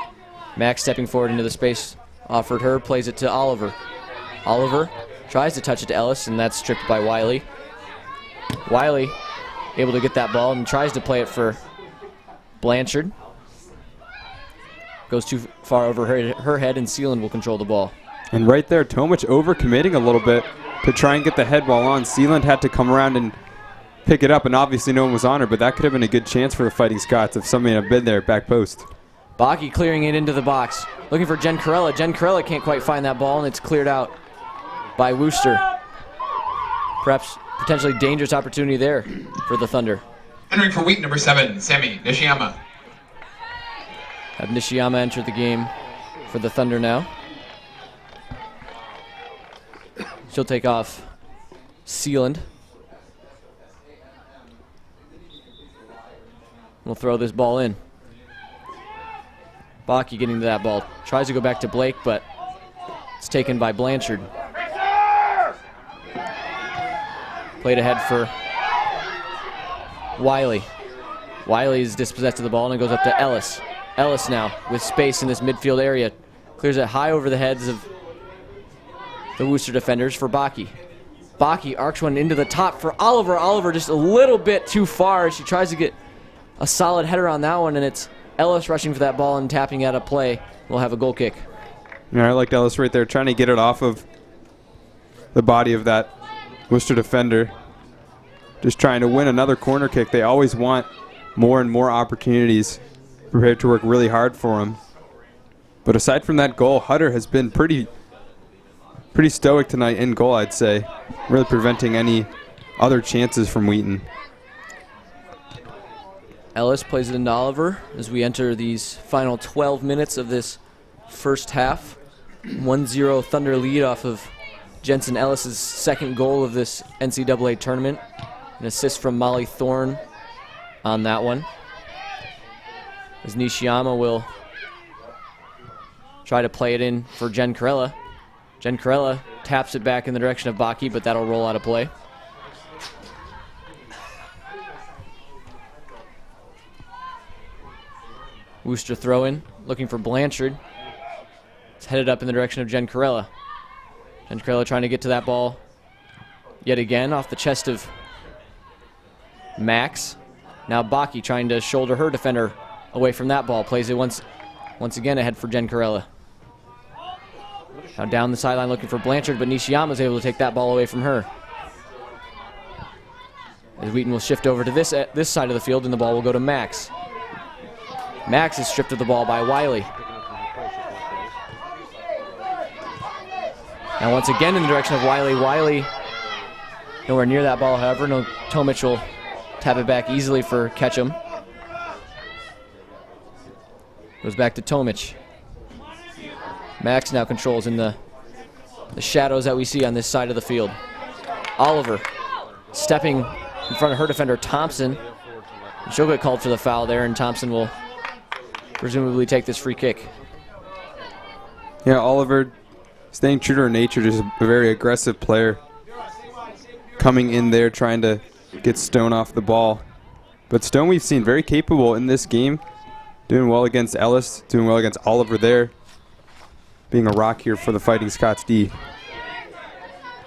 Max stepping forward into the space offered her, plays it to Oliver. Oliver tries to touch it to Ellis, and that's stripped by Wiley. Wiley able to get that ball and tries to play it for Blanchard. Goes too far over her head, and Sealand will control the ball. And right there, Tomic overcommitting a little bit to try and get the head ball on. Sealand had to come around and pick it up, and obviously no one was on her, but that could have been a good chance for the Fighting Scots if somebody had been there at back post. Baki clearing it into the box. Looking for Jen Corella. Jen Corella can't quite find that ball, and it's cleared out by Worcester. Perhaps potentially dangerous opportunity there for the Thunder. Entering for Wheaton, number 7, Semi Nishiyama. Have Nishiyama enter the game for the Thunder now. She'll take off Sealand. will throw this ball in. Bakke getting to that ball. Tries to go back to Blake, but it's taken by Blanchard. Played ahead for Wiley. Wiley is dispossessed of the ball and it goes up to Ellis. Ellis now with space in this midfield area. Clears it high over the heads of the Worcester defenders for Bakke. Bakke arcs one into the top for Oliver. Oliver just a little bit too far. She tries to get a solid header on that one, and it's Ellis rushing for that ball and tapping out of play. We'll have a goal kick. Yeah, I liked Ellis right there, trying to get it off of the body of that Worcester defender. Just trying to win another corner kick. They always want more and more opportunities. Prepared to work really hard for them. But aside from that goal, Hutter has been pretty stoic tonight in goal, I'd say. Really preventing any other chances from Wheaton. Ellis plays it into Oliver as we enter these final 12 minutes of this first half. 1-0 Thunder lead off of Jensen Ellis' second goal of this NCAA tournament. An assist from Molly Thorne on that one. As Nishiyama will try to play it in for Jen Corella. Jen Corella taps it back in the direction of Bakke, but that'll roll out of play. Worcester throw in, looking for Blanchard. It's headed up in the direction of Jen Corella. Jen Corella trying to get to that ball yet again off the chest of Max. Now Bakke trying to shoulder her defender away from that ball. Plays it once again ahead for Jen Corella. Now down the sideline looking for Blanchard, but Nishiyama's able to take that ball away from her. As Wheaton will shift over to this side of the field, and the ball will go to Max. Max is stripped of the ball by Wiley. Now once again in the direction of Wiley. Wiley nowhere near that ball, however. No, Tomic will tap it back easily for Ketchum. Goes back to Tomic. Max now controls in the shadows that we see on this side of the field. Oliver stepping in front of her defender, Thompson. She'll get called for the foul there, and Thompson will presumably take this free kick. Yeah, Oliver staying true to her nature, just a very aggressive player. Coming in there trying to get Stone off the ball. But Stone we've seen very capable in this game. Doing well against Ellis, doing well against Oliver there. Being a rock here for the Fighting Scots D.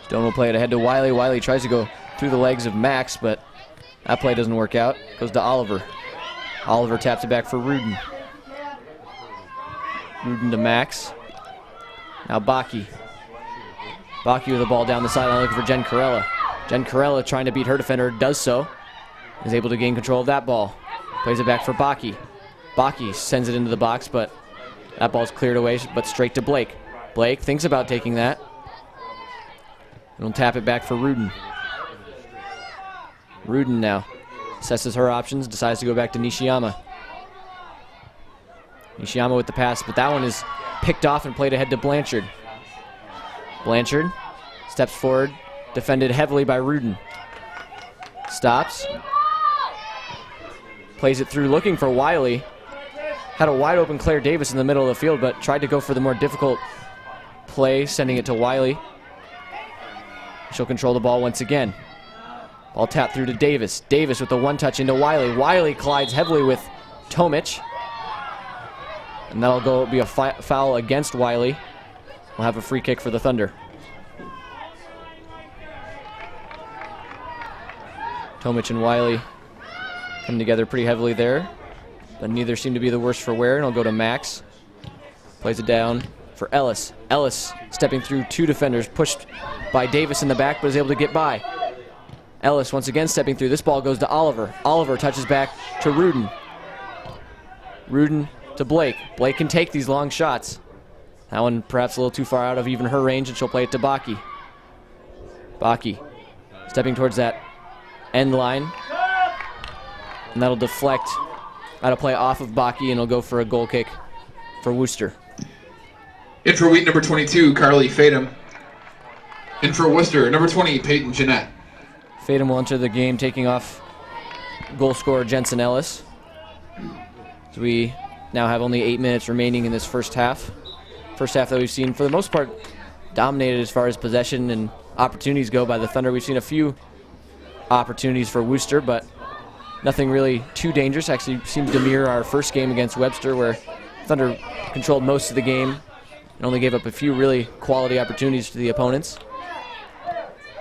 Stone will play it ahead to Wiley. Wiley tries to go through the legs of Max, but that play doesn't work out. Goes to Oliver. Oliver taps it back for Rudin. Rudin to Max. Now Bakke. Bakke with the ball down the sideline looking for Jen Corella. Jen Corella trying to beat her defender, does so. Is able to gain control of that ball. Plays it back for Bakke. Bakke sends it into the box, but that ball's cleared away, but straight to Blake. Blake thinks about taking that. And will tap it back for Rudin. Rudin now assesses her options, decides to go back to Nishiyama. Nishiyama with the pass, but that one is picked off and played ahead to Blanchard. Blanchard steps forward, defended heavily by Rudin. Stops. Plays it through, looking for Wiley. Had a wide open Claire Davis in the middle of the field, but tried to go for the more difficult play, sending it to Wiley. She'll control the ball once again. Ball tapped through to Davis. Davis with the one touch into Wiley. Wiley collides heavily with Tomic. And that'll be a foul against Wiley. We'll have a free kick for the Thunder. Tomic and Wiley come together pretty heavily there, but neither seem to be the worse for wear, and I'll go to Max. Plays it down for Ellis. Ellis stepping through two defenders, pushed by Davis in the back, but is able to get by. Ellis once again stepping through. This ball goes to Oliver. Oliver touches back to Rudin. Rudin to Blake. Blake can take these long shots. That one perhaps a little too far out of even her range, and she'll play it to Bakke. Bakke stepping towards that end line. And that'll deflect out of play off of Bakke, and it'll go for a goal kick for Worcester. In for Wheaton, number 22, Carly Fadum. In for Worcester, number 20, Peyton Jeanette. Fadum will enter the game, taking off goal scorer Jensen Ellis. So we now have only 8 minutes remaining in this first half. First half that we've seen, for the most part, dominated as far as possession and opportunities go by the Thunder. We've seen a few opportunities for Worcester, but nothing really too dangerous. Actually seemed to mirror our first game against Webster, where Thunder controlled most of the game and only gave up a few really quality opportunities to the opponents.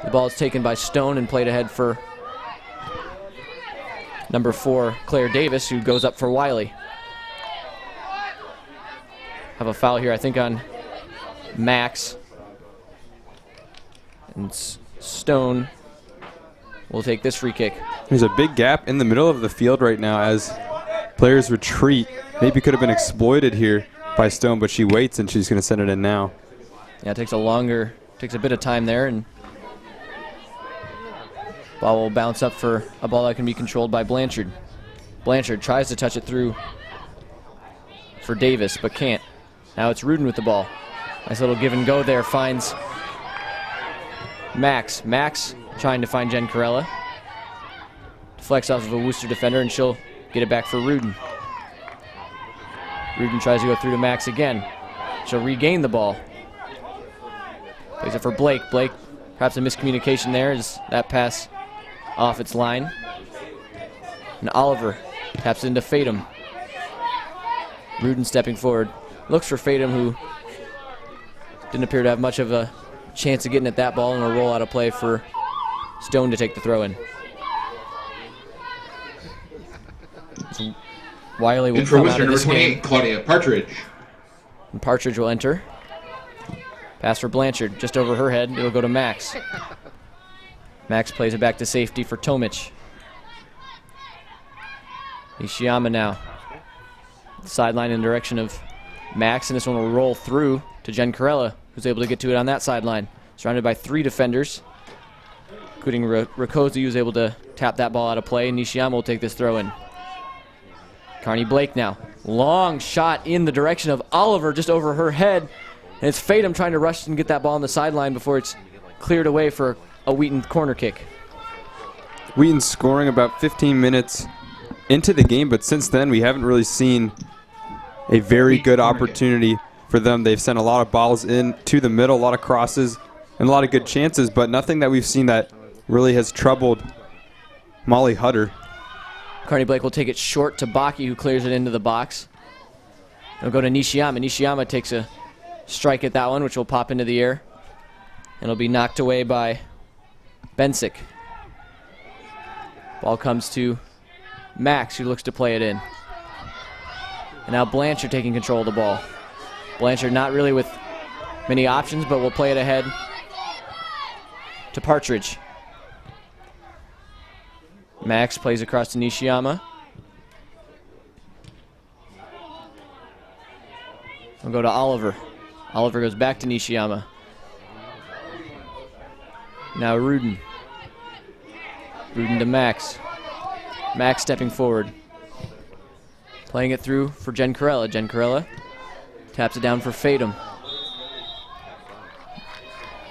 The ball is taken by Stone and played ahead for number 4, Claire Davis, who goes up for Wiley. Have a foul here, I think, on Max. And Stone will take this free kick. There's a big gap in the middle of the field right now as players retreat. Maybe could have been exploited here by Stone, but she waits and she's going to send it in now. Yeah, it takes a bit of time there, and ball will bounce up for a ball that can be controlled by Blanchard. Blanchard tries to touch it through for Davis, but can't. Now it's Rudin with the ball. Nice little give and go there, finds Max. Max trying to find Jen Corella. Deflects off of a Worcester defender, and she'll get it back for Rudin. Rudin tries to go through to Max again. She'll regain the ball. Plays it for Blake. Blake, perhaps a miscommunication there as that pass off its line. And Oliver taps into Fatum. Rudin stepping forward. Looks for Fatum, who didn't appear to have much of a chance of getting at that ball, and a roll out of play for Stone to take the throw in. So Wiley will come out of this game. Claudia Partridge. And Partridge will enter. Pass for Blanchard, just over her head. It'll go to Max. Max plays it back to safety for Tomic. Nishiyama now. Sideline in the direction of Max, and this one will roll through to Jen Corella, who's able to get to it on that sideline. Surrounded by 3 defenders, including Rakosi, who's able to tap that ball out of play, and Nishiyama will take this throw in. Carney Blake now. Long shot in the direction of Oliver, just over her head, and it's Fatum trying to rush and get that ball on the sideline before it's cleared away for a Wheaton corner kick. Wheaton scoring about 15 minutes into the game, but since then we haven't really seen a very good opportunity for them. They've sent a lot of balls in to the middle, a lot of crosses, and a lot of good chances, but nothing that we've seen that really has troubled Molly Hutter. Carney Blake will take it short to Baki, who clears it into the box. It'll go to Nishiyama. Nishiyama takes a strike at that one, which will pop into the air. And it'll be knocked away by Bensick. Ball comes to Max, who looks to play it in. And now Blanchard taking control of the ball. Blanchard not really with many options, but will play it ahead to Partridge. Max plays across to Nishiyama. We'll go to Oliver. Oliver goes back to Nishiyama. Now Rudin. Rudin to Max. Max stepping forward. Playing it through for Jen Corella. Jen Corella taps it down for Fatum.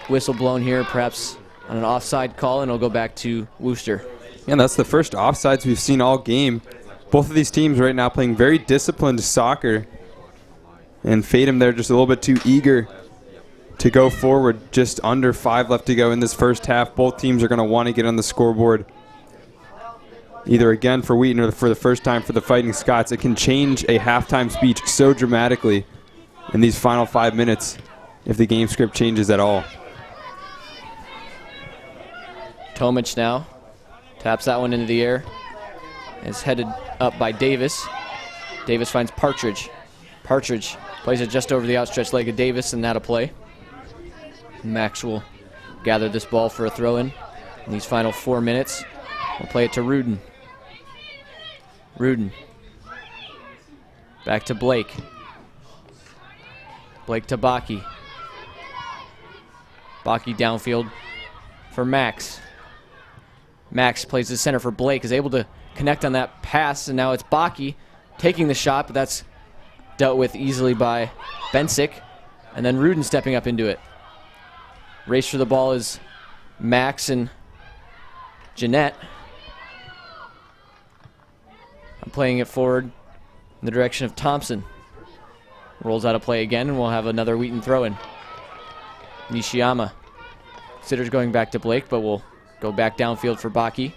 Whistle blown here, perhaps on an offside call, and it'll go back to Worcester. And that's the first offsides we've seen all game. Both of these teams right now playing very disciplined soccer. And Fatum there just a little bit too eager to go forward. Just under 5 left to go in this first half. Both teams are going to want to get on the scoreboard, either again for Wheaton or for the first time for the Fighting Scots. It can change a halftime speech so dramatically in these final 5 minutes if the game script changes at all. Tomic now taps that one into the air. It's headed up by Davis. Davis finds Partridge. Partridge plays it just over the outstretched leg of Davis, and that'll play. Max will gather this ball for a throw-in in these final 4 minutes. We'll play it to Rudin. Rudin. Back to Blake. Blake to Baki. Baki downfield for Max. Max plays the center for Blake, is able to connect on that pass, and now it's Baki taking the shot, but that's dealt with easily by Bensick, and then Rudin stepping up into it. Race for the ball is Max and Jeanette. Playing it forward in the direction of Thompson. Rolls out a play again, and we'll have another Wheaton throw-in. Nishiyama. Considers going back to Blake, but will go back downfield for Baki.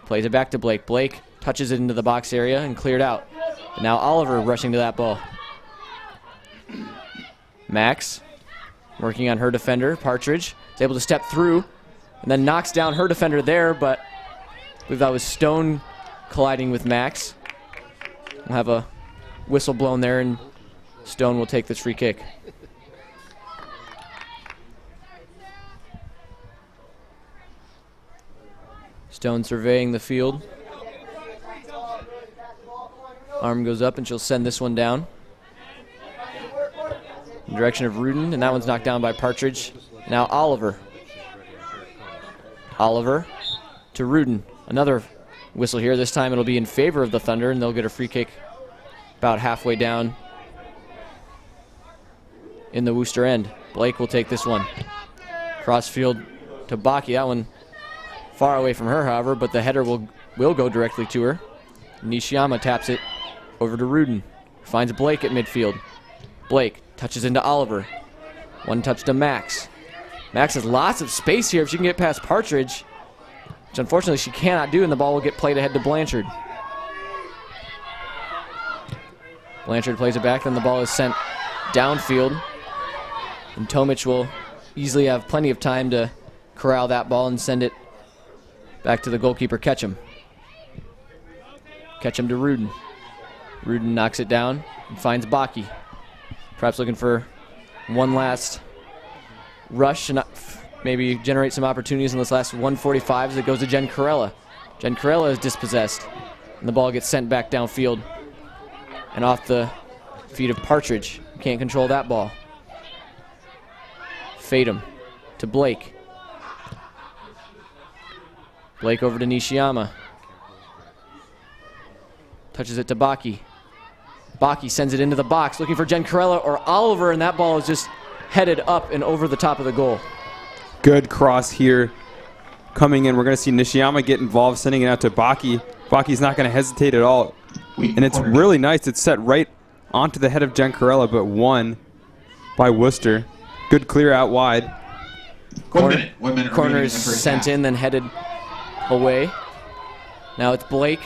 Plays it back to Blake. Blake touches it into the box area and cleared out. And now Oliver rushing to that ball. Max working on her defender. Partridge is able to step through and then knocks down her defender there, but I believe that was Stone colliding with Max. We'll have a whistle blown there, and Stone will take this free kick. Stone surveying the field. Arm goes up, and she'll send this one down in the direction of Rudin, and that one's knocked down by Partridge. Now Oliver. Oliver to Rudin. Another whistle here. This time it'll be in favor of the Thunder, and they'll get a free kick about halfway down in the Worcester end. Blake will take this one. Crossfield to Baki. That one far away from her, however, but the header will go directly to her. Nishiyama taps it over to Rudin. Finds Blake at midfield. Blake touches into Oliver. One touch to Max. Max has lots of space here if she can get past Partridge, which unfortunately she cannot do, and the ball will get played ahead to Blanchard. Blanchard plays it back, then the ball is sent downfield, and Tomic will easily have plenty of time to corral that ball and send it back to the goalkeeper, Ketchum. Ketchum to Rudin. Rudin knocks it down and finds Baki. Perhaps looking for one last rush and maybe generate some opportunities in this last 145 as it goes to Jen Corella. Jen Corella is dispossessed, and the ball gets sent back downfield and off the feet of Partridge. Can't control that ball. Fatum to Blake. Blake over to Nishiyama. Touches it to Baki. Baki sends it into the box, looking for Jen Corella or Oliver, and that ball is just headed up and over the top of the goal. Good cross here coming in. We're going to see Nishiyama get involved, sending it out to Baki. Baki's not going to hesitate at all. And it's really nice. It's set right onto the head of Jen Corella, but won by Worcester. Good clear out wide. 1 minute. 1 minute. Corner is sent in, then headed away. Now it's Blake.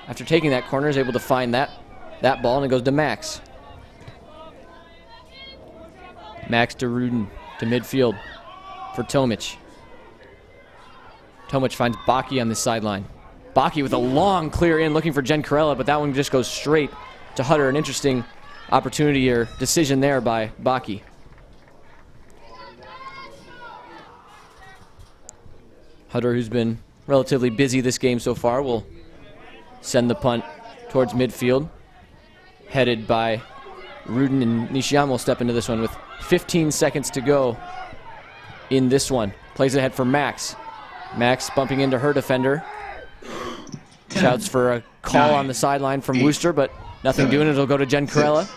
After taking that corner, is able to find that ball, and it goes to Max. Max to Rudin to midfield for Tomic. Tomic finds Baki on the sideline. Baki with a long clear in, looking for Jen Corella, but that one just goes straight to Hutter. An interesting opportunity or decision there by Baki. Hutter, who's been relatively busy this game so far, will send the punt towards midfield, headed by Rudin, and Nishiyama will step into this one with 15 seconds to go in this one. Plays it ahead for Max. Max bumping into her defender. Shouts for a call on the sideline from Worcester, but nothing doing it. It'll go to Jen Corella.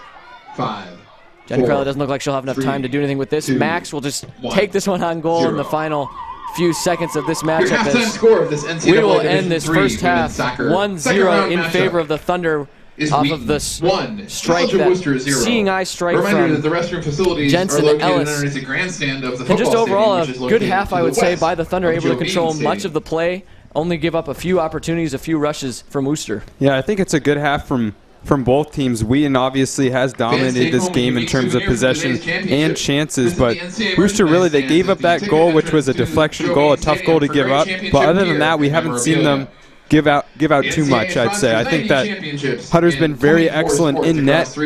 5. Jen Corella doesn't look like she'll have enough time to do anything with this. Max will just take this one on goal in the final few seconds of this matchup. Your halftime score of this NCAA We will Division end this III first half women's soccer 1-0 in matchup favor of the Thunder is off Wheaton of the 1, strike, College of Worcester that 0. seeing eye strike Reminder from that the restroom facilities Jensen are located Ellis. underneath the grandstand of the And football just overall, a stadium, which is good located half, to I the would say, west by the Thunder, of able to Joe control Bean much Stadium. of the play, only give up a few opportunities, a few rushes from Worcester. Yeah, I think it's a good half from both teams. Wheaton obviously has dominated this game in terms of possession and chances, but Worcester really, they gave up that goal, which was a deflection goal, a tough goal to give up. But other than that, we haven't seen them give out too much, I'd say. I think that Hutter's been very excellent in net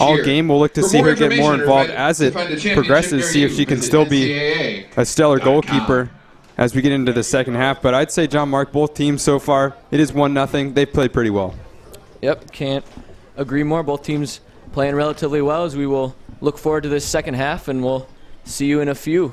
all game. We'll look to see her get more involved as it progresses, see if she can still be a stellar goalkeeper as we get into the second half. But I'd say, John Mark, both teams so far, it is 1-0. They've played pretty well. Yep, can't agree more. Both teams playing relatively well as we will look forward to this second half, and we'll see you in a few.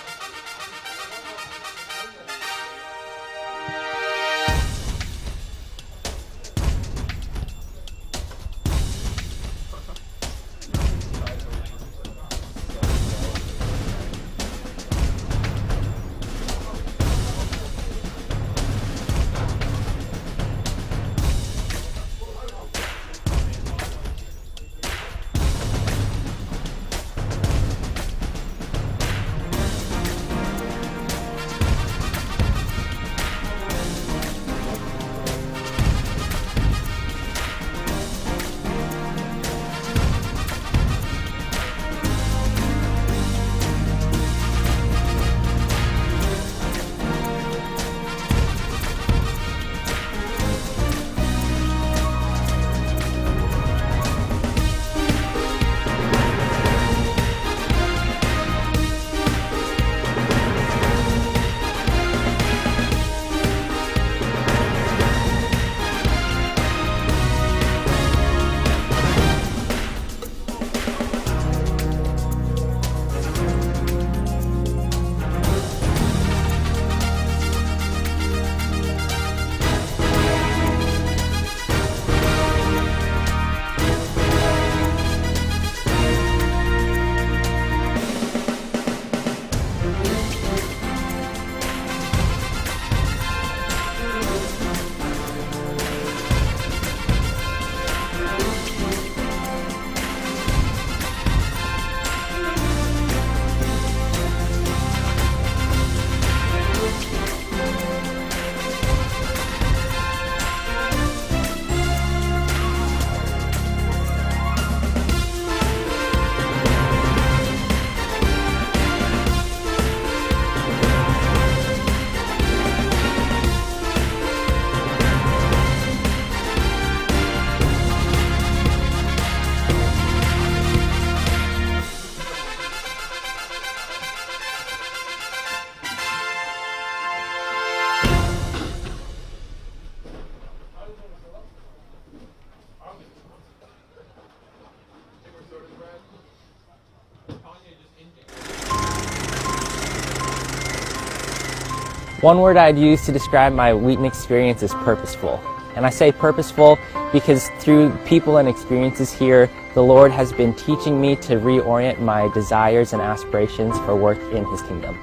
One word I'd use to describe my Wheaton experience is purposeful. And I say purposeful because through people and experiences here, the Lord has been teaching me to reorient my desires and aspirations for work in His kingdom.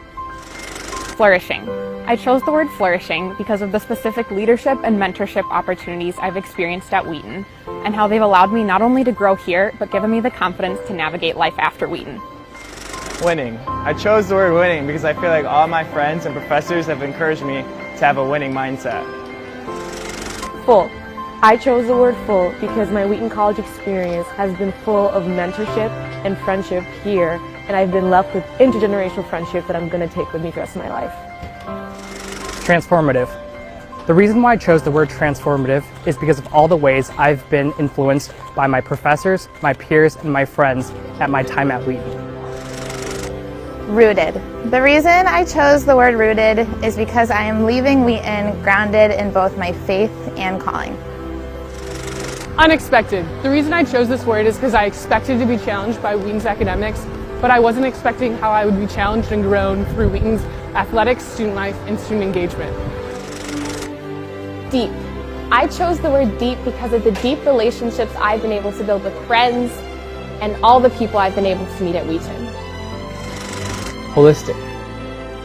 Flourishing. I chose the word flourishing because of the specific leadership and mentorship opportunities I've experienced at Wheaton, and how they've allowed me not only to grow here, but given me the confidence to navigate life after Wheaton. Winning. I chose the word winning because I feel like all my friends and professors have encouraged me to have a winning mindset. Full. I chose the word full because my Wheaton College experience has been full of mentorship and friendship here, and I've been left with intergenerational friendship that I'm going to take with me for the rest of my life. Transformative. The reason why I chose the word transformative is because of all the ways I've been influenced by my professors, my peers, and my friends at my time at Wheaton. Rooted. The reason I chose the word rooted is because I am leaving Wheaton grounded in both my faith and calling. Unexpected. The reason I chose this word is because I expected to be challenged by Wheaton's academics, but I wasn't expecting how I would be challenged and grown through Wheaton's athletics, student life, and student engagement. Deep. I chose the word deep because of the deep relationships I've been able to build with friends and all the people I've been able to meet at Wheaton. Holistic.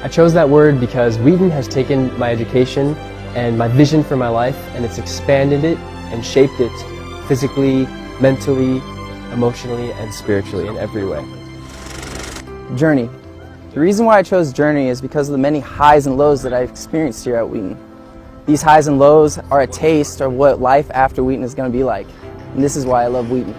I chose that word because Wheaton has taken my education and my vision for my life, and it's expanded it and shaped it physically, mentally, emotionally, and spiritually in every way. Journey. The reason why I chose Journey is because of the many highs and lows that I've experienced here at Wheaton. These highs and lows are a taste of what life after Wheaton is going to be like, and this is why I love Wheaton.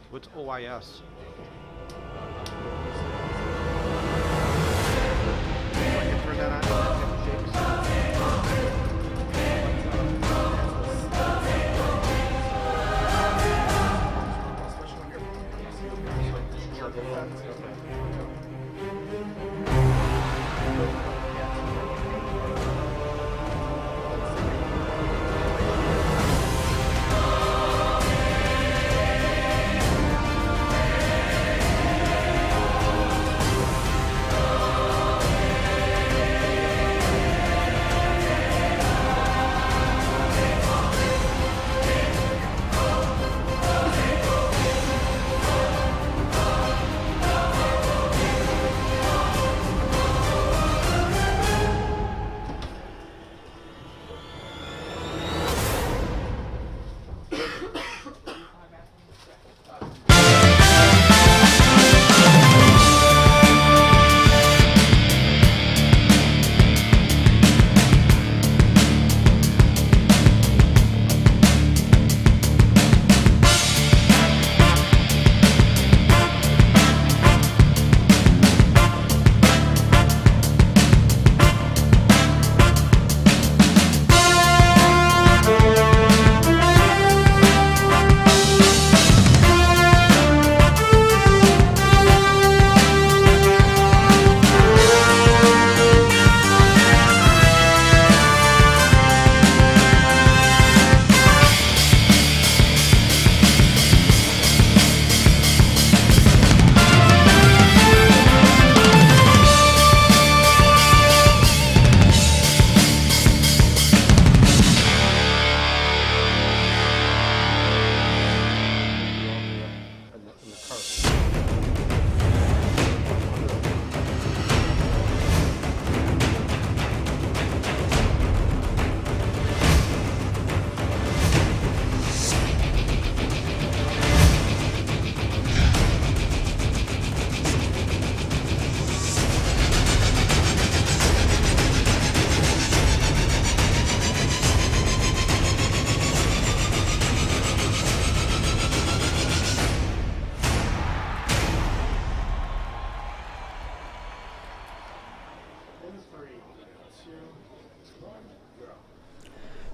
What's OIS?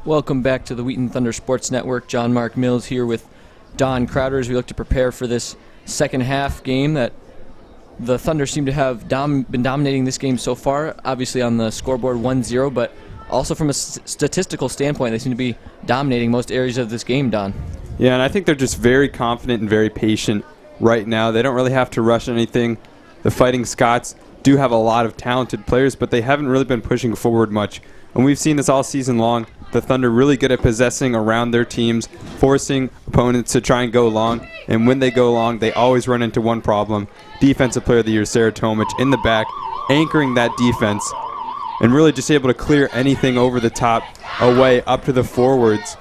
Welcome back to the Wheaton Thunder Sports Network. John Mark Mills here with Don Crowder as we look to prepare for this second half game that the Thunder seem to have been dominating this game so far, obviously on the scoreboard 1-0, but also from a statistical standpoint, they seem to be dominating most areas of this game, Don. Yeah, and I think they're just very confident and very patient right now. They don't really have to rush anything. The Fighting Scots do have a lot of talented players, but they haven't really been pushing forward much. And we've seen this all season long. The Thunder really good at possessing around their teams, forcing opponents to try and go long. And when they go long, they always run into one problem. Defensive Player of the Year, Sarah Tomic, in the back, anchoring that defense, and really just able to clear anything over the top, away, up to the forwards.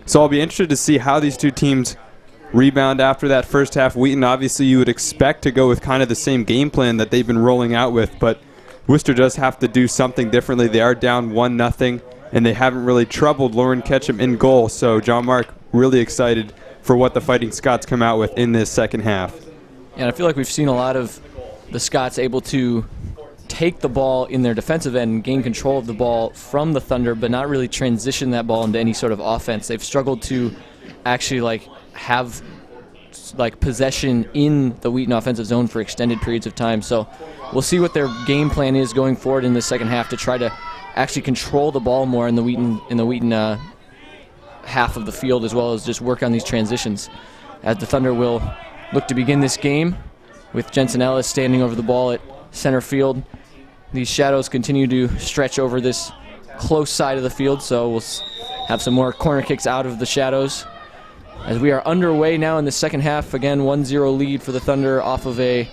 So I'll be interested to see how these two teams rebound after that first half. Wheaton, obviously you would expect to go with kind of the same game plan that they've been rolling out with, but Worcester does have to do something differently. They are down 1-0, and they haven't really troubled Lauren Ketchum in goal. So John Mark, really excited for what the Fighting Scots come out with in this second half. And I feel like we've seen a lot of the Scots able to take the ball in their defensive end and gain control of the ball from the Thunder, but not really transition that ball into any sort of offense. They've struggled to actually have possession in the Wheaton offensive zone for extended periods of time. So we'll see what their game plan is going forward in the second half to try to actually control the ball more in the Wheaton half of the field, as well as just work on these transitions. As the Thunder will look to begin this game with Jensen Ellis standing over the ball at center field. These shadows continue to stretch over this close side of the field, so we'll have some more corner kicks out of the shadows. As we are underway now in the second half, again 1-0 lead for the Thunder off of a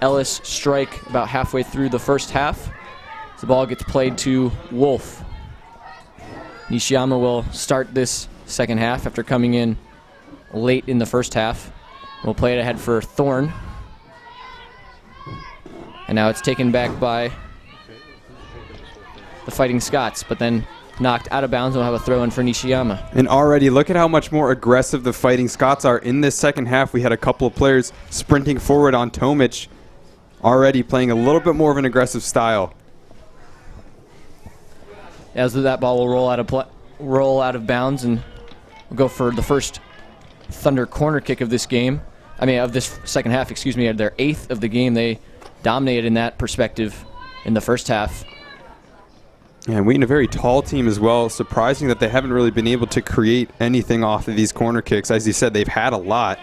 Ellis strike about halfway through the first half. The ball gets played to Wolf. Nishiyama will start this second half after coming in late in the first half. We'll play it ahead for Thorne. And now it's taken back by the Fighting Scots, but then knocked out of bounds. We'll have a throw in for Nishiyama. And already, look at how much more aggressive the Fighting Scots are in this second half. We had a couple of players sprinting forward on Tomic, already playing a little bit more of an aggressive style. As that ball will roll out of bounds, and we'll go for the first Thunder corner kick of this game. Of this second half, excuse me. Their 8th of the game. They dominated in that perspective in the first half. Yeah, and Wheaton, a very tall team as well. Surprising that they haven't really been able to create anything off of these corner kicks. As you said, they've had a lot,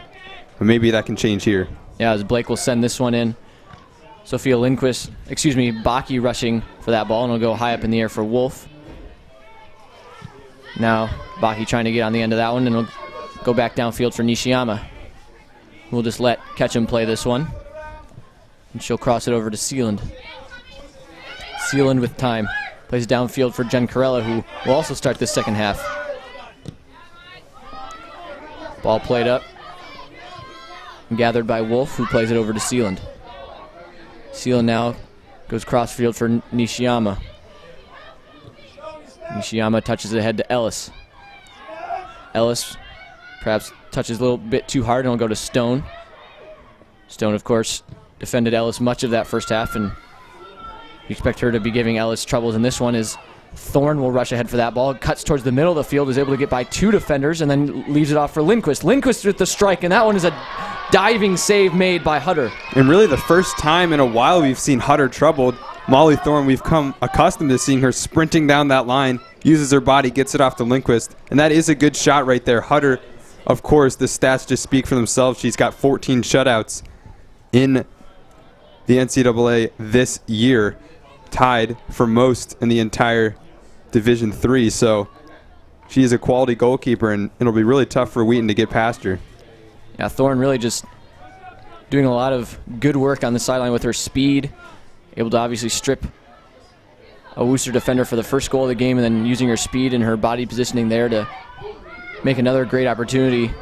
but maybe that can change here. Yeah, as Blake will send this one in. Sophia Lindquist, Baki rushing for that ball, and it'll go high up in the air for Wolf. Now Baki trying to get on the end of that one, and it'll go back downfield for Nishiyama. We'll just let Ketchum play this one, and she'll cross it over to Sealand. Sealand with time. Plays downfield for Jen Corella, who will also start this second half. Ball played up. Gathered by Wolf, who plays it over to Sealand. Sealand now goes crossfield for Nishiyama. Nishiyama touches it ahead to Ellis. Ellis perhaps touches a little bit too hard, and will go to Stone. Stone, of course, defended Ellis much of that first half, and you expect her to be giving Ellis troubles in this one. As Thorne will rush ahead for that ball, cuts towards the middle of the field, is able to get by 2 defenders, and then leaves it off for Lindquist. Lindquist with the strike, and that one is a diving save made by Hutter. And really the first time in a while we've seen Hutter troubled. Molly Thorne, we've come accustomed to seeing her sprinting down that line, uses her body, gets it off to Lindquist, and that is a good shot right there. Hutter, of course, the stats just speak for themselves. She's got 14 shutouts in the NCAA this year, tied for most in the entire Division III. So she is a quality goalkeeper, and it'll be really tough for Wheaton to get past her. Yeah, Thorne really just doing a lot of good work on the sideline with her speed, able to obviously strip a Worcester defender for the first goal of the game, and then using her speed and her body positioning there to make another great opportunity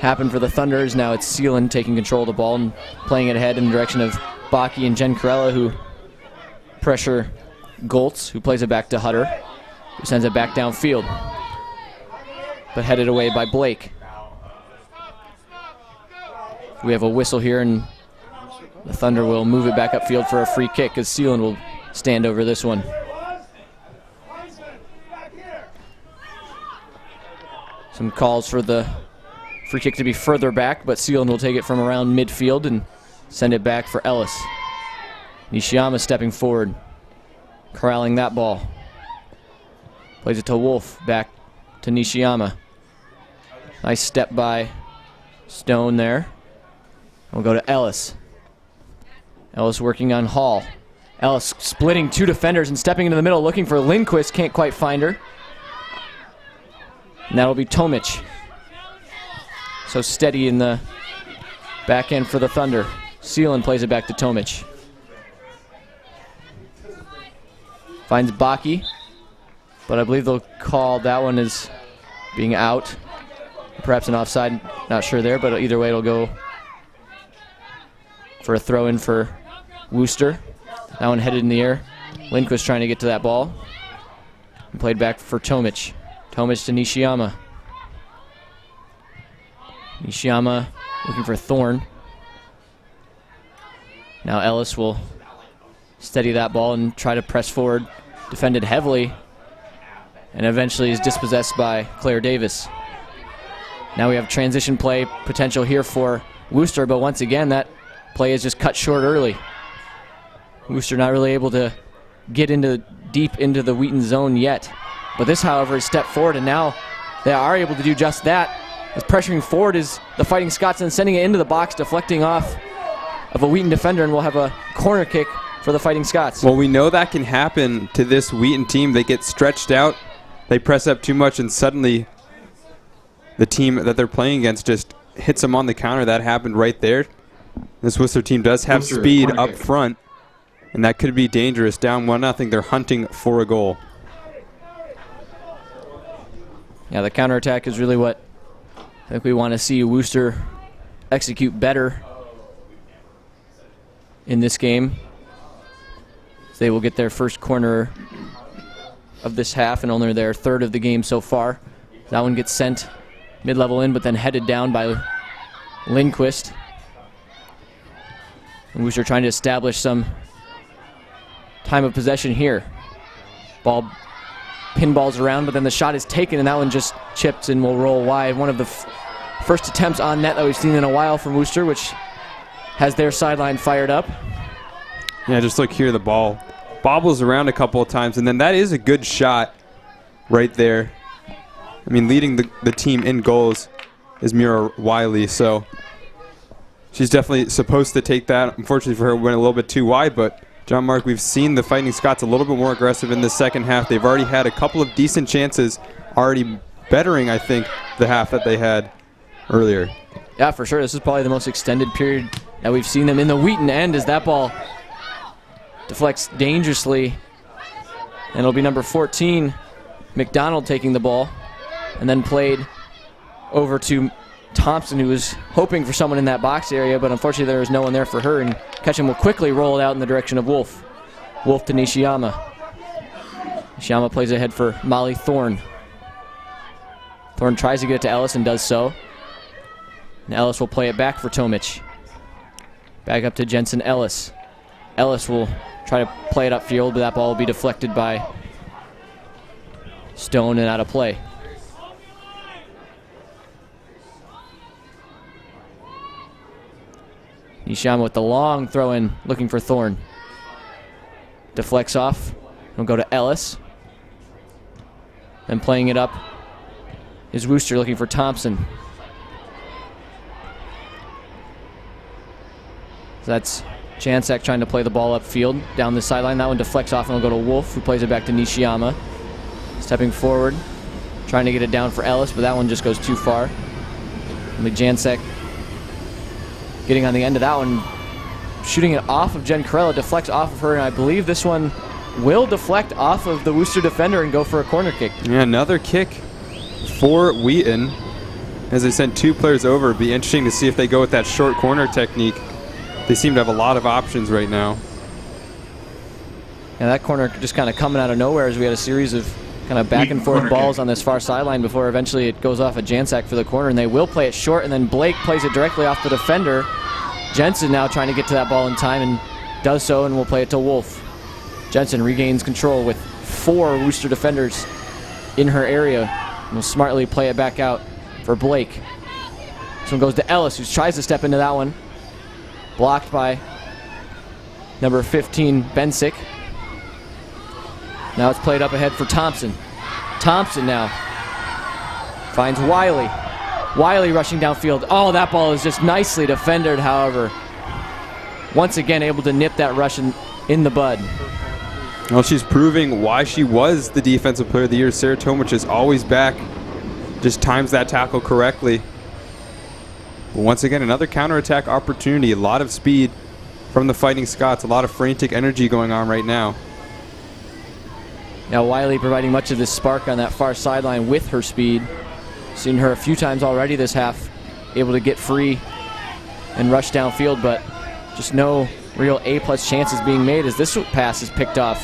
happen for the Thunders. Now it's Sealand taking control of the ball and playing it ahead in the direction of Baki and Jen Corella, who pressure Goltz, who plays it back to Hutter, who sends it back downfield, but headed away by Blake. We have a whistle here, and the Thunder will move it back upfield for a free kick, as Sealand will stand over this one. Some calls for the free kick to be further back, but Sealand will take it from around midfield and send it back for Ellis. Nishiyama stepping forward, corralling that ball. Plays it to Wolf, back to Nishiyama. Nice step by Stone there. We'll go to Ellis. Ellis working on Hall. Ellis splitting two defenders and stepping into the middle, looking for Lindquist, can't quite find her. And that'll be Tomic. So steady in the back end for the Thunder. Sealand plays it back to Tomic. Finds Baki, but I believe they'll call that one as being out. Perhaps an offside, not sure there, but either way it'll go for a throw-in for Wooster. That one headed in the air. Lindquist trying to get to that ball. And played back for Tomic. Tomic to Nishiyama. Nishiyama looking for Thorne. Now Ellis will steady that ball and try to press forward. Defended heavily. And eventually is dispossessed by Claire Davis. Now we have transition play potential here for Wooster, but once again that play is just cut short early. Wooster not really able to get deep into the Wheaton zone yet. But this, however, is step forward, and now they are able to do just that. As pressuring forward is the Fighting Scots and sending it into the box, deflecting off of a Wheaton defender, and we'll have a corner kick for the Fighting Scots. Well, we know that can happen to this Wheaton team. They get stretched out, they press up too much, and suddenly the team that they're playing against just hits them on the counter. That happened right there. This Worcester team does have speed up front, and that could be dangerous. Down 1-0, they're hunting for a goal. Yeah, the counterattack is really what I think we want to see Wooster execute better in this game. They will get their first corner of this half and only their third of the game so far. That one gets sent mid-level in, but then headed down by Lindquist. And Wooster trying to establish some time of possession here. Ball pinballs around, but then the shot is taken, and that one just chipped and will roll wide. One of the first attempts on net that we've seen in a while from Wooster, which has their sideline fired up. Yeah, just look here, the ball bobbles around a couple of times, and then that is a good shot right there. I mean, leading the team in goals is Mira Wiley, so she's definitely supposed to take that. Unfortunately for her, it went a little bit too wide, but John Mark, we've seen the Fighting Scots a little bit more aggressive in the second half. They've already had a couple of decent chances, already bettering, I think, the half that they had earlier. Yeah, for sure. This is probably the most extended period that we've seen them in the Wheaton end, as that ball deflects dangerously. And it'll be number 14, McDonald, taking the ball, and then played over to Thompson, who was hoping for someone in that box area, but unfortunately there was no one there for her, and Ketchum will quickly roll it out in the direction of Wolf. Wolf to Nishiyama. Nishiyama plays ahead for Molly Thorne. Thorne tries to get it to Ellis and does so. And Ellis will play it back for Tomic. Back up to Jensen Ellis. Ellis will try to play it upfield, but that ball will be deflected by Stone and out of play. Nishiyama with the long throw-in, looking for Thorne. Deflects off. We'll go to Ellis. Then playing it up is Wooster looking for Thompson. So that's Janczak trying to play the ball upfield down the sideline. That one deflects off and will go to Wolf, who plays it back to Nishiyama. Stepping forward, trying to get it down for Ellis, but that one just goes too far. And Janczak getting on the end of that one, shooting it off of Jen Corella, deflects off of her, and I believe this one will deflect off of the Wooster defender and go for a corner kick. Yeah, another kick for Wheaton. As they sent two players over, it'd be interesting to see if they go with that short corner technique. They seem to have a lot of options right now. Yeah, that corner just kind of coming out of nowhere as we had a series of kind of back and forth balls on this far sideline before eventually it goes off of Janczak for the corner, and they will play it short, and then Blake plays it directly off the defender. Jensen now trying to get to that ball in time and does so, and will play it to Wolf. Jensen regains control with 4 Wooster defenders in her area. Will smartly play it back out for Blake. This one goes to Ellis, who tries to step into that one. Blocked by number 15, Bensick. Now it's played up ahead for Thompson. Thompson now finds Wiley. Wiley rushing downfield. Oh, that ball is just nicely defended, however. Once again able to nip that rush in the bud. Well, she's proving why she was the Defensive Player of the Year. Sarah Tomich is always back. Just times that tackle correctly. But once again, another counterattack opportunity. A lot of speed from the Fighting Scots. A lot of frantic energy going on right now. Now Wiley providing much of this spark on that far sideline with her speed. Seen her a few times already this half. Able to get free and rush downfield, but just no real A-plus chances being made as this pass is picked off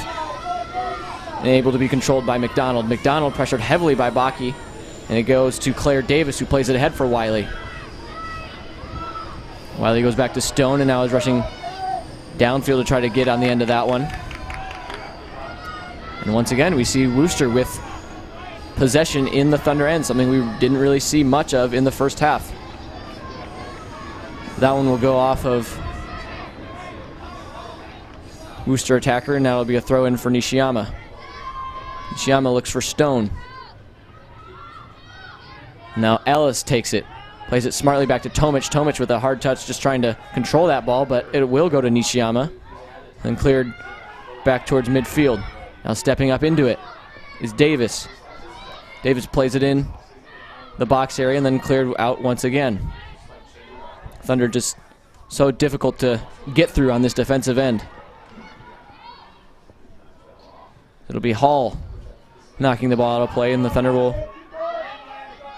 and able to be controlled by McDonald. McDonald pressured heavily by Bakke, and it goes to Claire Davis, who plays it ahead for Wiley. Wiley goes back to Stone and now is rushing downfield to try to get on the end of that one. And once again, we see Worcester with possession in the Thunder end, something we didn't really see much of in the first half. That one will go off of Worcester attacker, and now it'll be a throw in for Nishiyama. Nishiyama looks for Stone. Now Ellis takes it, plays it smartly back to Tomich. Tomich with a hard touch, just trying to control that ball, but it will go to Nishiyama. Then cleared back towards midfield. Now stepping up into it is Davis. Davis plays it in the box area and then cleared out once again. Thunder just so difficult to get through on this defensive end. It'll be Hall knocking the ball out of play, and the Thunder will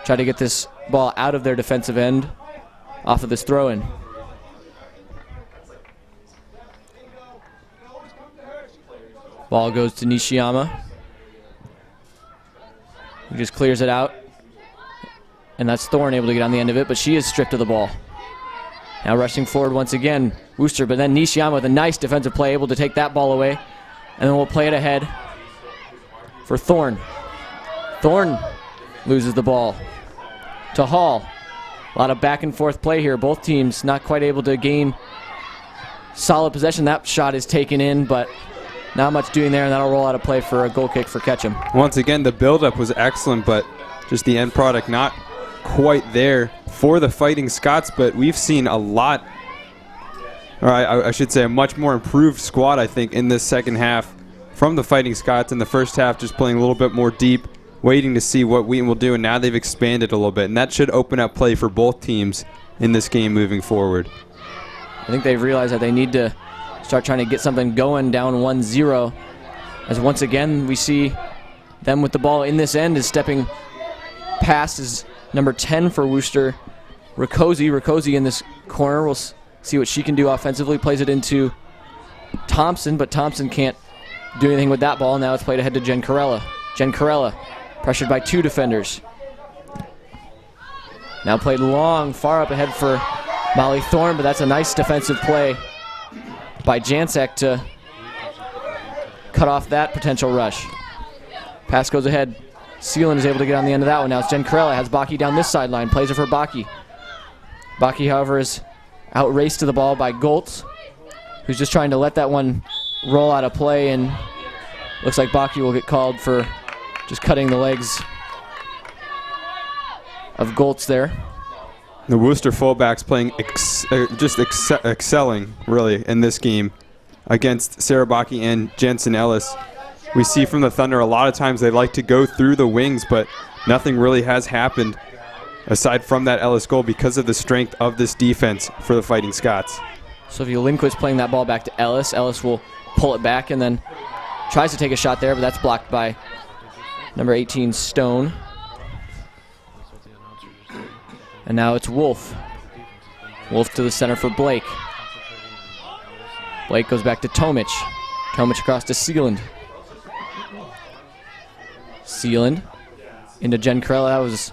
try to get this ball out of their defensive end off of this throw-in. Ball goes to Nishiyama. He just clears it out. And that's Thorne able to get on the end of it, but she is stripped of the ball. Now rushing forward once again, Worcester, but then Nishiyama with a nice defensive play, able to take that ball away. And then we'll play it ahead for Thorne. Thorne loses the ball to Hall. A lot of back and forth play here. Both teams not quite able to gain solid possession. That shot is taken in, but not much doing there, and that'll roll out of play for a goal kick for Ketchum. Once again, the buildup was excellent, but just the end product not quite there for the Fighting Scots. But we've seen a lot, or I should say a much more improved squad, I think, in this second half from the Fighting Scots. In the first half, just playing a little bit more deep, waiting to see what Wheaton will do, and now they've expanded a little bit, and that should open up play for both teams in this game moving forward. I think they've realized that they need to start trying to get something going down 1-0, as once again we see them with the ball in this end. Is stepping past is number 10 for Worcester, Riccozzi. Riccozzi in this corner. We'll see what she can do offensively. Plays it into Thompson, but Thompson can't do anything with that ball. Now it's played ahead to Jen Carella. Jen Carella pressured by two defenders. Now played long, far up ahead for Molly Thorne, but that's a nice defensive play by Jancek to cut off that potential rush. Pass goes ahead. Seelan is able to get on the end of that one. Now it's Jen Carella, has Bakke down this sideline, plays it for Bakke. Bakke, however, is outraced to the ball by Goltz, who's just trying to let that one roll out of play, and looks like Bakke will get called for just cutting the legs of Goltz there. The Worcester fullbacks playing excelling, really, in this game against Sarah Bakke and Jensen Ellis. We see from the Thunder a lot of times they like to go through the wings, but nothing really has happened aside from that Ellis goal because of the strength of this defense for the Fighting Scots. Sophia Lindquist playing that ball back to Ellis. Ellis will pull it back and then tries to take a shot there, but that's blocked by number 18, Stone. And now it's Wolf. Wolf to the center for Blake. Blake goes back to Tomich. Tomich across to Sealand. Sealand into Jen Carella. That was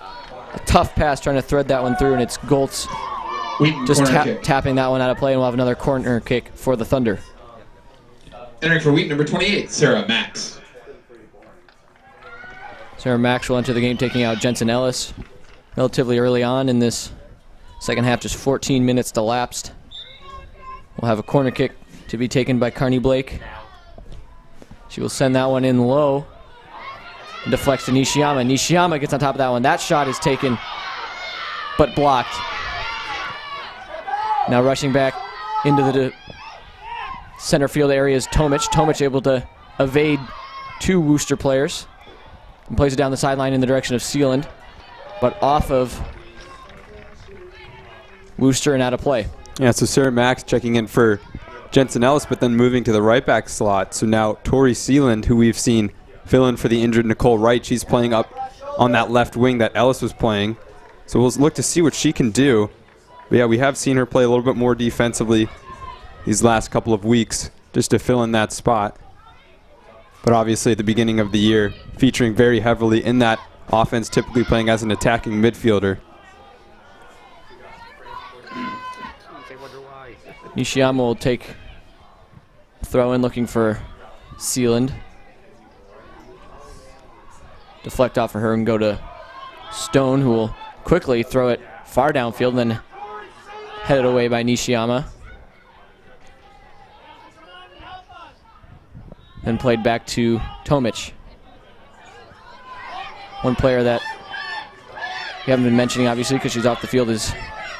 a tough pass trying to thread that one through, and it's Goltz just tapping that one out of play, and we'll have another corner kick for the Thunder. Entering for Wheaton, number 28, Sarah Max. Sarah Max will enter the game, taking out Jensen Ellis relatively early on in this second half, just 14 minutes elapsed. We'll have a corner kick to be taken by Carney Blake. She will send that one in low and deflects to Nishiyama. Nishiyama gets on top of that one. That shot is taken, but blocked. Now rushing back into the center field area is Tomic. Tomic able to evade two Worcester players and plays it down the sideline in the direction of Sealand, but off of Worcester and out of play. Yeah, so Sarah Max checking in for Jensen Ellis, but then moving to the right back slot. So now Tori Sealand, who we've seen fill in for the injured Nicole Wright, she's playing up on that left wing that Ellis was playing. So we'll look to see what she can do. But yeah, we have seen her play a little bit more defensively these last couple of weeks just to fill in that spot. But obviously at the beginning of the year, featuring very heavily in that offense, typically playing as an attacking midfielder. Nishiyama will take a throw in looking for Sealand. Deflect off of her and go to Stone, who will quickly throw it far downfield and then headed away by Nishiyama. Then played back to Tomic. One player that we haven't been mentioning, obviously, because she's off the field, is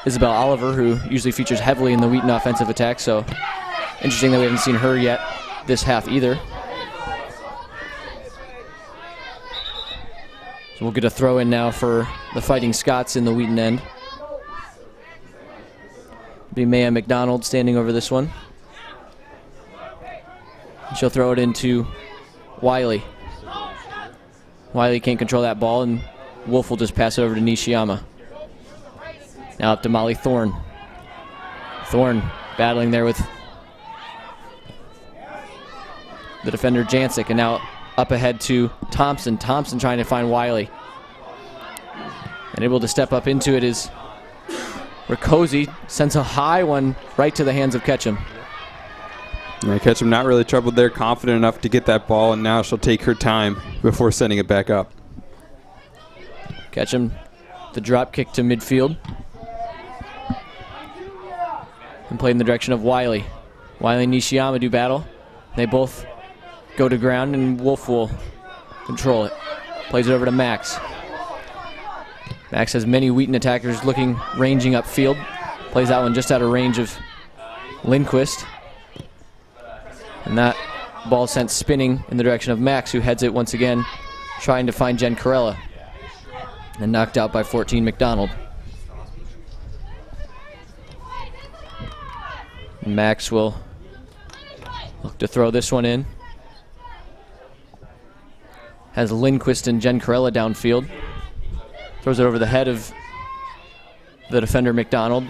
Isabel Oliver, who usually features heavily in the Wheaton offensive attack. So interesting that we haven't seen her yet this half either. So we'll get a throw in now for the Fighting Scots in the Wheaton end. Be Maya McDonald standing over this one. She'll throw it into Wiley. Wiley can't control that ball, and Wolf will just pass it over to Nishiyama. Now up to Molly Thorne. Thorne battling there with the defender Jancic, and now up ahead to Thompson. Thompson trying to find Wiley. And able to step up into it is Riccozzi. Sends a high one right to the hands of Ketchum. Yeah, Ketchum not really troubled there, confident enough to get that ball, and now she'll take her time before sending it back up. Ketchum, the drop kick to midfield. And played in the direction of Wiley. Wiley and Nishiyama do battle. They both go to ground, and Wolf will control it. Plays it over to Max. Max has many Wheaton attackers ranging upfield. Plays that one just out of range of Lindquist. And that ball sent spinning in the direction of Max, who heads it once again, trying to find Jen Corella. And knocked out by 14 McDonald. Max will look to throw this one in. Has Lindquist and Jen Corella downfield. Throws it over the head of the defender McDonald.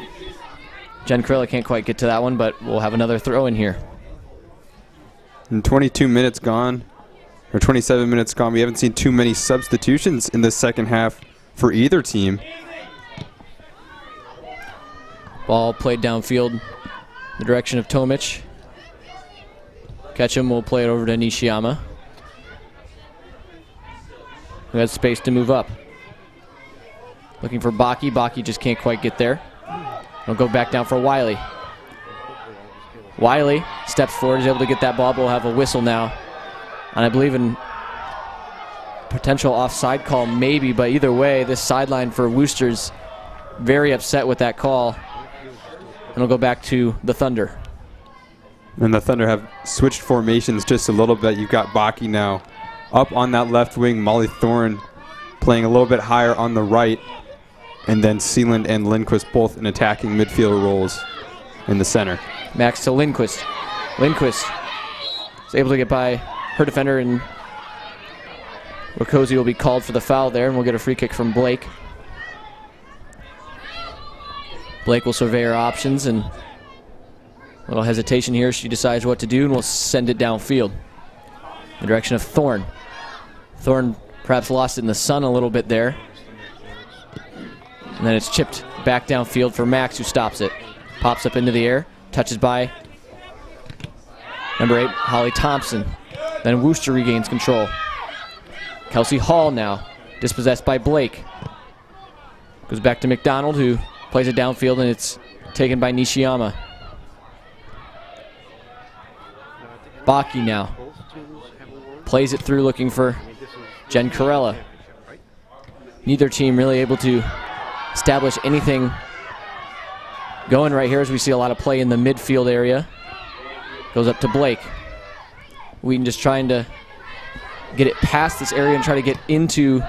Jen Corella can't quite get to that one, but we'll have another throw in here. And 22 minutes gone, or 27 minutes gone. We haven't seen too many substitutions in the second half for either team. Ball played downfield, the direction of Tomic. Ketchum will play it over to Nishiyama, who has space to move up. Looking for Baki. Baki just can't quite get there. He'll go back down for Wiley. Wiley steps forward, is able to get that ball, but we'll have a whistle now. And I believe in potential offside call, maybe, but either way, this sideline for Worcester's very upset with that call. And we'll go back to the Thunder. And the Thunder have switched formations just a little bit. You've got Baki now up on that left wing. Molly Thorne playing a little bit higher on the right. And then Sealand and Lindquist both in attacking midfield roles in the center. Max to Lindquist. Lindquist is able to get by her defender, and Riccozzi will be called for the foul there, and we'll get a free kick from Blake. Blake will survey her options, and a little hesitation here. She decides what to do, and will send it downfield in the direction of Thorne. Thorne perhaps lost it in the sun a little bit there. And then it's chipped back downfield for Max, who stops it. Pops up into the air, touches by number 8, Holly Thompson. Then Worcester regains control. Kelsey Hall now, dispossessed by Blake. Goes back to McDonald, who plays it downfield, and it's taken by Nishiyama. Baki now plays it through, looking for Jen Corella. Neither team really able to establish anything going right here, as we see a lot of play in the midfield area. Goes up to Blake. Wheaton just trying to get it past this area and try to get into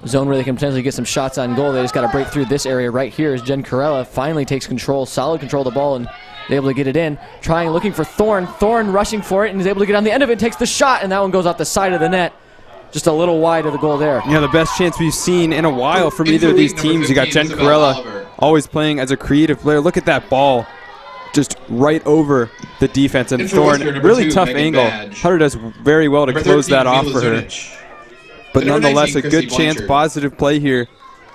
a zone where they can potentially get some shots on goal. They just got to break through this area right here as Jen Corella finally takes control, solid control of the ball, and is able to get it in. Trying, looking for Thorne. Thorne rushing for it and is able to get on the end of it, takes the shot, and that one goes off the side of the net. Just a little wide of the goal there. Yeah, the best chance we've seen in a while from either of these teams. You got Jen Corella always playing as a creative player. Look at that ball just right over the defense. And Thorne, really tough angle. Hunter does very well to close that off for her. But nonetheless, a good chance, positive play here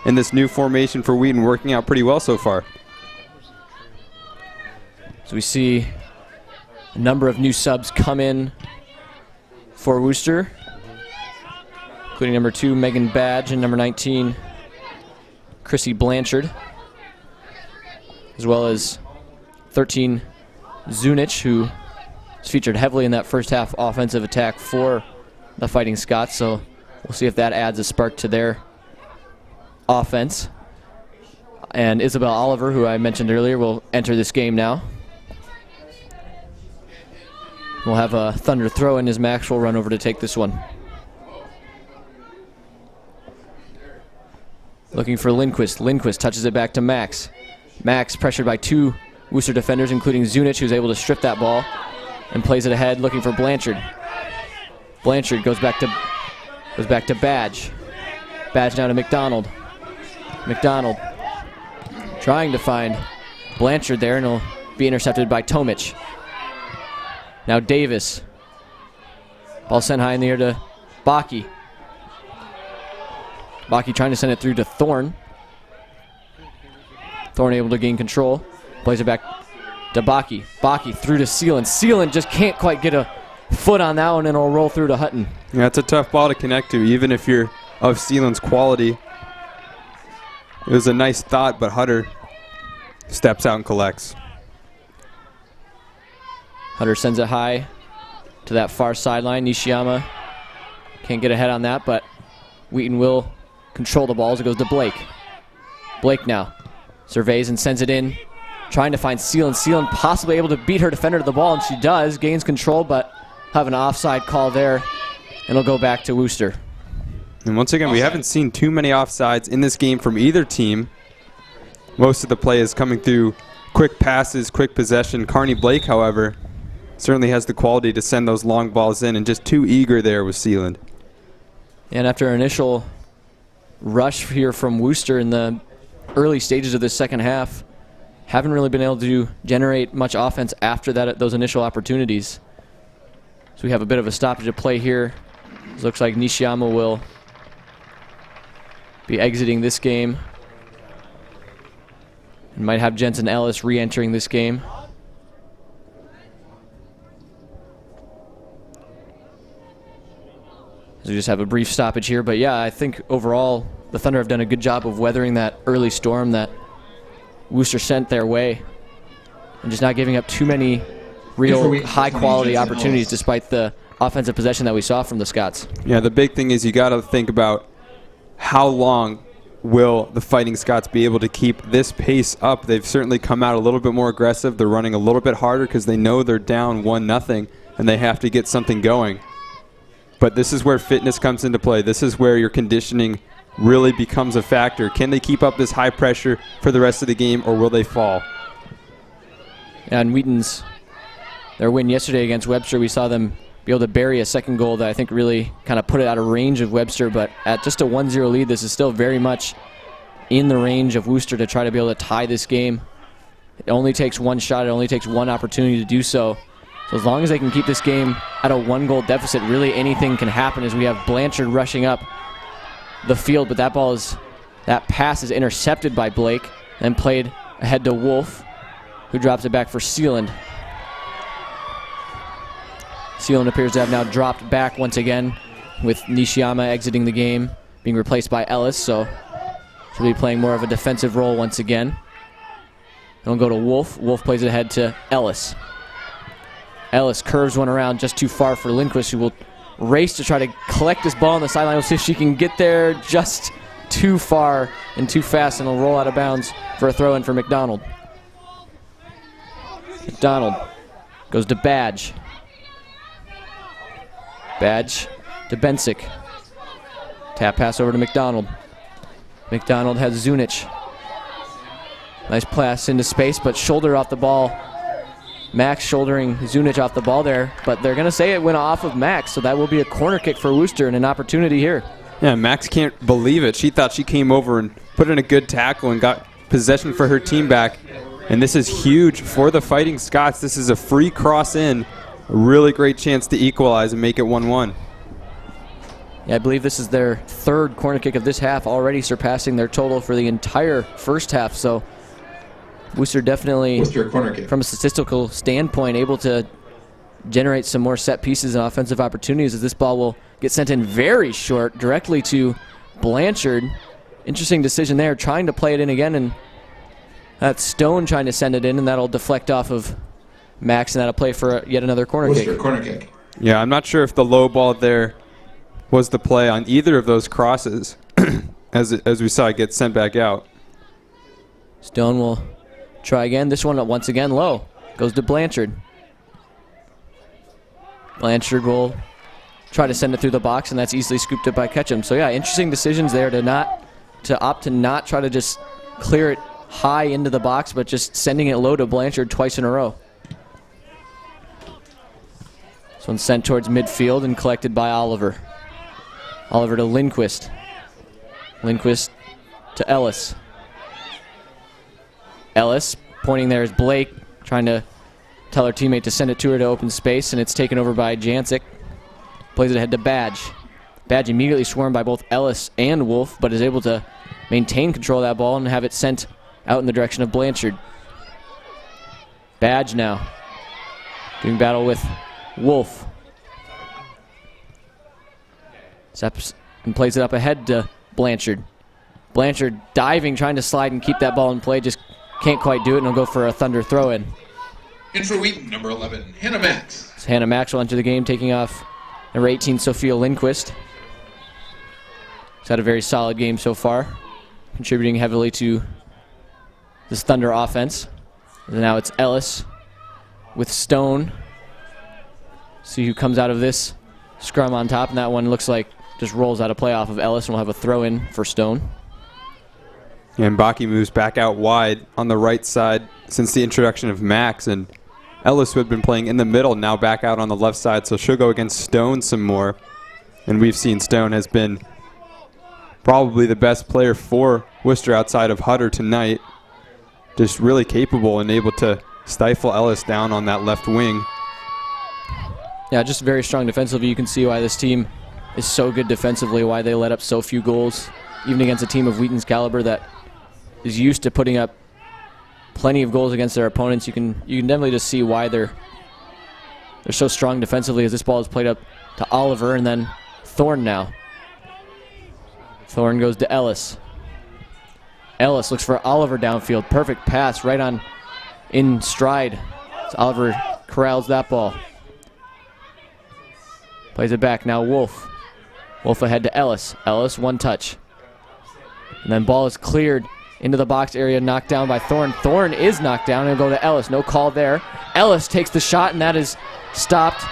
in this new formation for Wheaton, working out pretty well so far. So we see a number of new subs come in for Worcester, including number 2, Megan Badge, and number 19, Chrissy Blanchard, as well as 13, Zunich, who is featured heavily in that first half offensive attack for the Fighting Scots. So we'll see if that adds a spark to their offense. And Isabel Oliver, who I mentioned earlier, will enter this game now. We'll have a Thunder throw in as Max will run over to take this one. Looking for Lindquist. Lindquist touches it back to Max. Max pressured by 2 Worcester defenders, including Zunich, who's able to strip that ball and plays it ahead, looking for Blanchard. Blanchard goes back to Badge. Badge now to McDonald. McDonald trying to find Blanchard there, and he'll be intercepted by Tomic. Now Davis. Ball sent high in the air to Baki. Baki trying to send it through to Thorne. Thorne able to gain control. Plays it back to Baki. Baki through to Sealand. Sealand just can't quite get a foot on that one, and it'll roll through to Hutton. Yeah, it's a tough ball to connect to, even if you're of Sealand's quality. It was a nice thought, but Hutter steps out and collects. Hutter sends it high to that far sideline. Nishiyama can't get ahead on that, but Wheaton will control the ball as it goes to Blake. Blake now surveys and sends it in, trying to find Sealand. Sealand possibly able to beat her defender to the ball, and she does. Gains control, but have an offside call there, and it'll go back to Worcester. And once again, we haven't seen too many offsides in this game from either team. Most of the play is coming through quick passes, quick possession. Carney Blake, however, certainly has the quality to send those long balls in, and just too eager there with Sealand. And after an initial rush here from Worcester in the early stages of this second half, haven't really been able to generate much offense after that, those initial opportunities. So we have a bit of a stoppage of play here. It looks like Nishiyama will be exiting this game. And might have Jensen Ellis re-entering this game. So we just have a brief stoppage here, but yeah, I think overall the Thunder have done a good job of weathering that early storm that Worcester sent their way, and just not giving up too many real high-quality opportunities despite the offensive possession that we saw from the Scots. Yeah, the big thing is you got to think about how long will the Fighting Scots be able to keep this pace up. They've certainly come out a little bit more aggressive. They're running a little bit harder because they know they're down 1-0 and they have to get something going. But this is where fitness comes into play. This is where your conditioning really becomes a factor. Can they keep up this high pressure for the rest of the game, or will they fall? And Wheaton's, their win yesterday against Webster, we saw them be able to bury a second goal that I think really kind of put it out of range of Webster, but at just a 1-0 lead, this is still very much in the range of Worcester to try to be able to tie this game. It only takes one shot, it only takes one opportunity to do so. So as long as they can keep this game at a 1-goal deficit, really anything can happen, as we have Blanchard rushing up the field, but that pass is intercepted by Blake and played ahead to Wolf, who drops it back for Sealand. Sealand appears to have now dropped back once again with Nishiyama exiting the game, being replaced by Ellis, so she'll be playing more of a defensive role once again. They'll go to Wolf. Wolf plays it ahead to Ellis. Ellis curves one around just too far for Lindquist, who will race to try to collect this ball on the sideline. We'll see if she can get there just too far and too fast, and it'll roll out of bounds for a throw-in for McDonald. McDonald goes to Badge. Badge to Bensick. Tap pass over to McDonald. McDonald has Zunic. Nice pass into space, but shoulder off the ball. Max shouldering Zunic off the ball there, but they're going to say it went off of Max, so that will be a corner kick for Worcester and an opportunity here. Yeah, Max can't believe it. She thought she came over and put in a good tackle and got possession for her team back. And this is huge for the Fighting Scots. This is a free cross in. A really great chance to equalize and make it 1-1. Yeah, I believe this is their third corner kick of this half, already surpassing their total for the entire first half. So Worcester definitely, from a statistical standpoint, able to generate some more set pieces and offensive opportunities, as this ball will get sent in very short directly to Blanchard. Interesting decision there, trying to play it in again, and that's Stone trying to send it in, and that'll deflect off of Max, and that'll play for yet another corner kick. Yeah, I'm not sure if the low ball there was the play on either of those crosses, as we saw it get sent back out. Stone will try again. This one once again low. Goes to Blanchard. Blanchard will try to send it through the box, and that's easily scooped up by Ketchum. So yeah, interesting decisions there to opt to not try to just clear it high into the box, but just sending it low to Blanchard twice in a row. This one's sent towards midfield and collected by Oliver. Oliver to Lindquist. Lindquist to Ellis. Ellis pointing there is Blake, trying to tell her teammate to send it to her to open space, and it's taken over by Jancic. Plays it ahead to Badge. Badge immediately swarmed by both Ellis and Wolf, but is able to maintain control of that ball and have it sent out in the direction of Blanchard. Badge now doing battle with Wolf. Steps and plays it up ahead to Blanchard. Blanchard diving, trying to slide and keep that ball in play, just can't quite do it, and he'll go for a Thunder throw-in. In for Wheaton, number 11, Hannah Max. So Hannah Max will enter the game, taking off number 18, Sophia Lindquist. She's had a very solid game so far, contributing heavily to this Thunder offense. And now it's Ellis with Stone. See who comes out of this scrum on top, and that one looks like just rolls out of play off of Ellis, and we'll have a throw-in for Stone. And Baki moves back out wide on the right side since the introduction of Max, and Ellis, who had been playing in the middle, now back out on the left side, so she'll go against Stone some more. And we've seen Stone has been probably the best player for Worcester outside of Hutter tonight. Just really capable and able to stifle Ellis down on that left wing. Yeah, just very strong defensively. You can see why this team is so good defensively, why they let up so few goals, even against a team of Wheaton's caliber that is used to putting up plenty of goals against their opponents. You can definitely just see why they're so strong defensively, as this ball is played up to Oliver, and then Thorne now. Thorne goes to Ellis. Ellis looks for Oliver downfield. Perfect pass right on in stride. So Oliver corrals that ball. Plays it back now, Wolf. Wolf ahead to Ellis. Ellis, one touch. And then ball is cleared into the box area, knocked down by Thorne. Thorne is knocked down, and go to Ellis. No call there. Ellis takes the shot, and that is stopped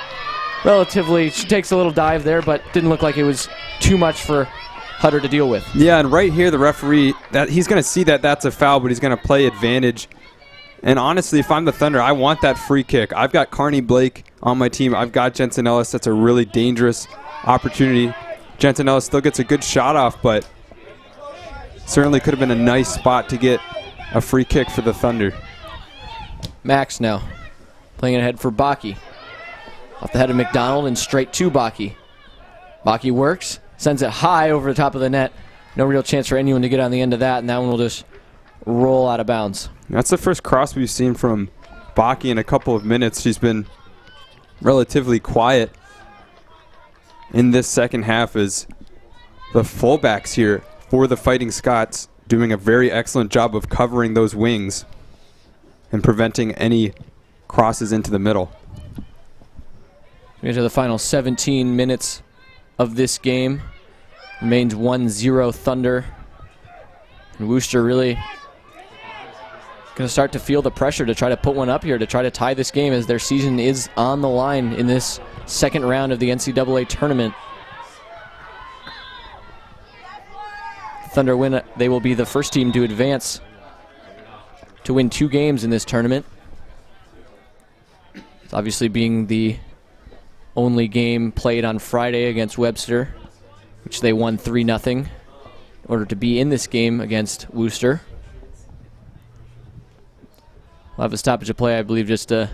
relatively. She takes a little dive there, but didn't look like it was too much for Hutter to deal with. Yeah, and right here the referee, he's going to see that that's a foul, but he's going to play advantage. And honestly, if I'm the Thunder, I want that free kick. I've got Carney Blake on my team. I've got Jensen Ellis. That's a really dangerous opportunity. Jensen Ellis still gets a good shot off, but certainly could have been a nice spot to get a free kick for the Thunder. Max now playing it ahead for Baki. Off the head of McDonald and straight to Baki. Baki works, sends it high over the top of the net. No real chance for anyone to get on the end of that, and that one will just roll out of bounds. That's the first cross we've seen from Baki in a couple of minutes. She's been relatively quiet. in this second half is the fullbacks here for the Fighting Scots doing a very excellent job of covering those wings and preventing any crosses into the middle. We get to the final 17 minutes of this game. Remains 1-0 Thunder. And Worcester really going to start to feel the pressure to try to put one up here, to try to tie this game as their season is on the line in this second round of the NCAA tournament. Thunder win, they will be the first team to advance to win 2 games in this tournament. It's obviously being the only game played on Friday against Webster, which they won 3-0 in order to be in this game against Worcester. We'll have a stoppage of play, I believe, just a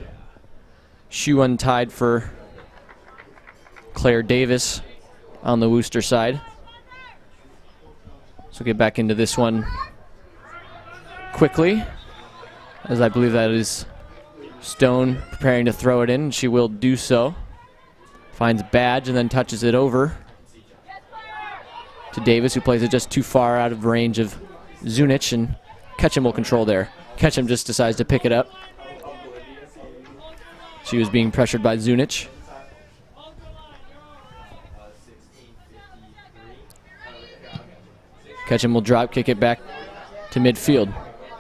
shoe untied for Claire Davis on the Worcester side. So get back into this one quickly, as I believe that is Stone preparing to throw it in. She will do so. Finds Badge and then touches it over to Davis, who plays it just too far out of range of Zunic, and Ketchum will control there. Ketchum just decides to pick it up. She was being pressured by Zunic. Ketchum will drop kick it back to midfield.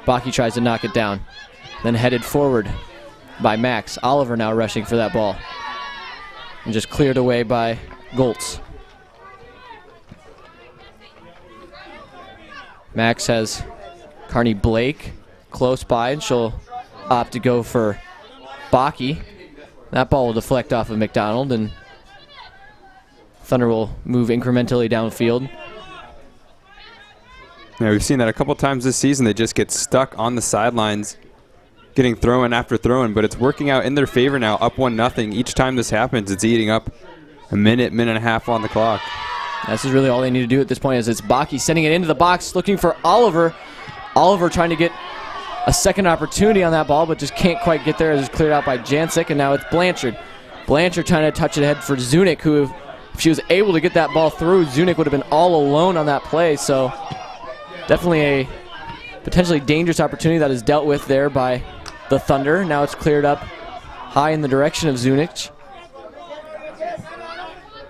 Baki tries to knock it down. Then headed forward by Max. Oliver now rushing for that ball. And just cleared away by Goltz. Max has Carney Blake close by, and she'll opt to go for Baki. That ball will deflect off of McDonald, and Thunder will move incrementally downfield. Yeah, we've seen that a couple times this season. They just get stuck on the sidelines, getting throw-in after throw-in, but it's working out in their favor now, up 1-0. Each time this happens, it's eating up a minute and a half on the clock. This is really all they need to do at this point. Is it's Baki sending it into the box, looking for Oliver. Oliver trying to get a second opportunity on that ball, but just can't quite get there as it's cleared out by Jancic, and now it's Blanchard. Blanchard trying to touch it ahead for Zunic, who, if she was able to get that ball through, Zunic would have been all alone on that play. So definitely a potentially dangerous opportunity that is dealt with there by the Thunder. Now it's cleared up high in the direction of Zunic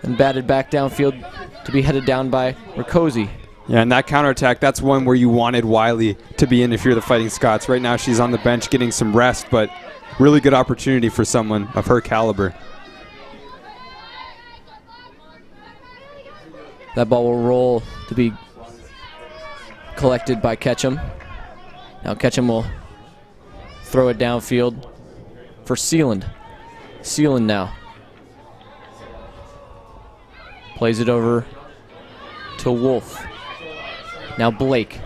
and batted back downfield to be headed down by Riccozzi. Yeah, and that counterattack, that's one where you wanted Wiley to be in if you're the Fighting Scots. Right now she's on the bench getting some rest, but really good opportunity for someone of her caliber. That ball will roll to be collected by Ketchum. Now Ketchum will throw it downfield for Sealand. Sealand now plays it over to Wolf. Now Blake.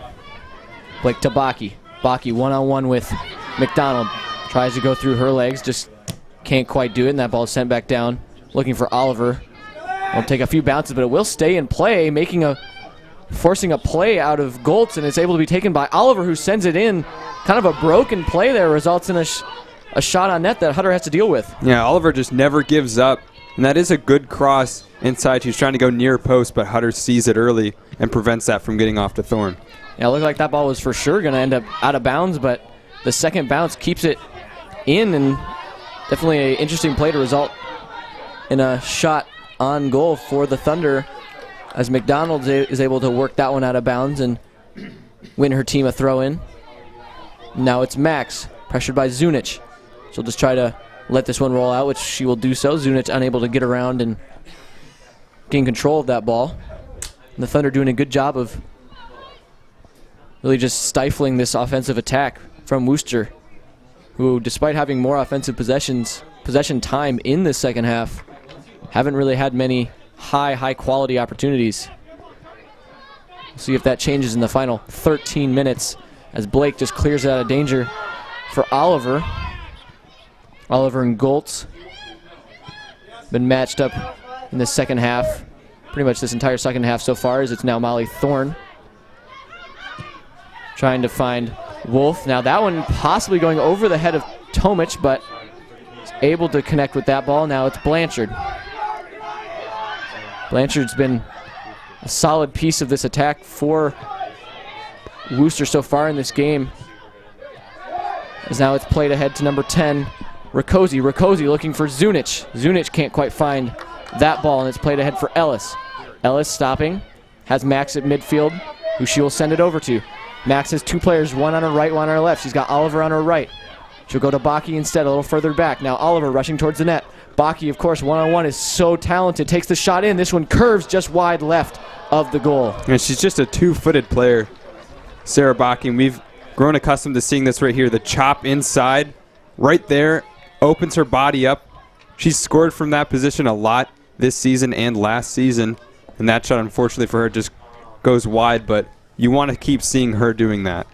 Blake to Baki. Baki one-on-one with McDonald. Tries to go through her legs, just can't quite do it, and that ball is sent back down. Looking for Oliver. It'll take a few bounces, but it will stay in play, forcing a play out of Goltz, and it's able to be taken by Oliver, who sends it in. Kind of a broken play there, results in a shot on net that Hutter has to deal with. Yeah, Oliver just never gives up, and that is a good cross inside. She's trying to go near post, but Hutter sees it early and prevents that from getting off to Thorne. Yeah, it looked like that ball was for sure going to end up out of bounds, but the second bounce keeps it in, and definitely an interesting play to result in a shot on goal for the Thunder, as McDonald is able to work that one out of bounds and win her team a throw-in. Now it's Max, pressured by Zunic. She'll just try to let this one roll out, which she will do so. Zunic unable to get around and gain control of that ball. And the Thunder doing a good job of really just stifling this offensive attack from Worcester, who, despite having more offensive possession time in the second half, haven't really had many high quality opportunities. We'll see if that changes in the final 13 minutes as Blake just clears it out of danger for Oliver. Oliver and Goltz been matched up in the second half, pretty much this entire second half so far, as it's now Molly Thorne trying to find Wolf. Now that one possibly going over the head of Tomic, but is able to connect with that ball. Now it's Blanchard. Blanchard's been a solid piece of this attack for Worcester so far in this game. As now it's played ahead to number 10, Rakosi. Rakosi looking for Zunic. Zunic can't quite find that ball, and it's played ahead for Ellis. Ellis stopping, has Max at midfield, who she will send it over to. Max has two players, one on her right, one on her left. She's got Oliver on her right. She'll go to Baki instead, a little further back. Now Oliver rushing towards the net. Baki, of course, one-on-one is so talented. Takes the shot in. This one curves just wide left of the goal. And she's just a two-footed player, Sarah Baki, and we've grown accustomed to seeing this right here. The chop inside, right there, opens her body up. She's scored from that position a lot this season and last season, and that shot, unfortunately for her, just goes wide, but you want to keep seeing her doing that.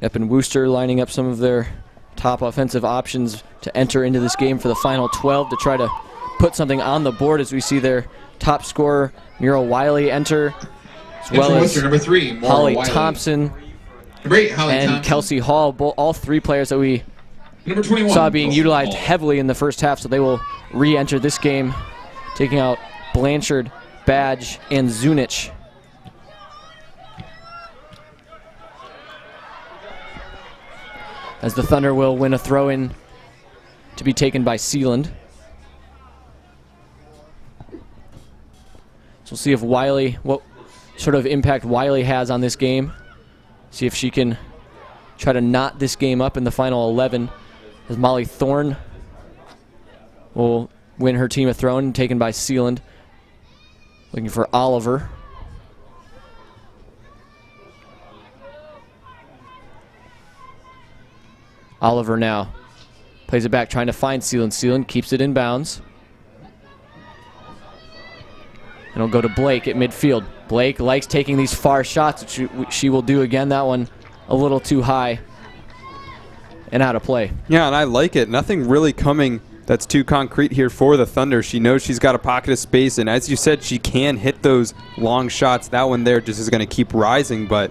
Yep, and Worcester lining up some of their top offensive options to enter into this game for the final 12 to try to put something on the board, as we see their top scorer, Muriel Wiley, enter, as well as Worcester, number 3, Holly Wiley. Thompson Holly and Thompson. Kelsey Hall, all three players that we Number 21, saw being Kelsey utilized Hall. heavily in the first half, so they will re-enter this game, taking out Blanchard, Badge, and Zunic. As the Thunder will win a throw-in to be taken by Sealand. So we'll see if Wiley, what sort of impact Wiley has on this game. See if she can try to knot this game up in the final 11. As Molly Thorne will win her team a throw-in, taken by Sealand. Looking for Oliver. Oliver now plays it back, trying to find Sealand. Sealand keeps it in bounds. And it'll go to Blake at midfield. Blake likes taking these far shots, which she will do again. That one a little too high and out of play. Yeah, and I like it. Nothing really coming that's too concrete here for the Thunder. She knows she's got a pocket of space, and as you said, she can hit those long shots. That one there just is going to keep rising, but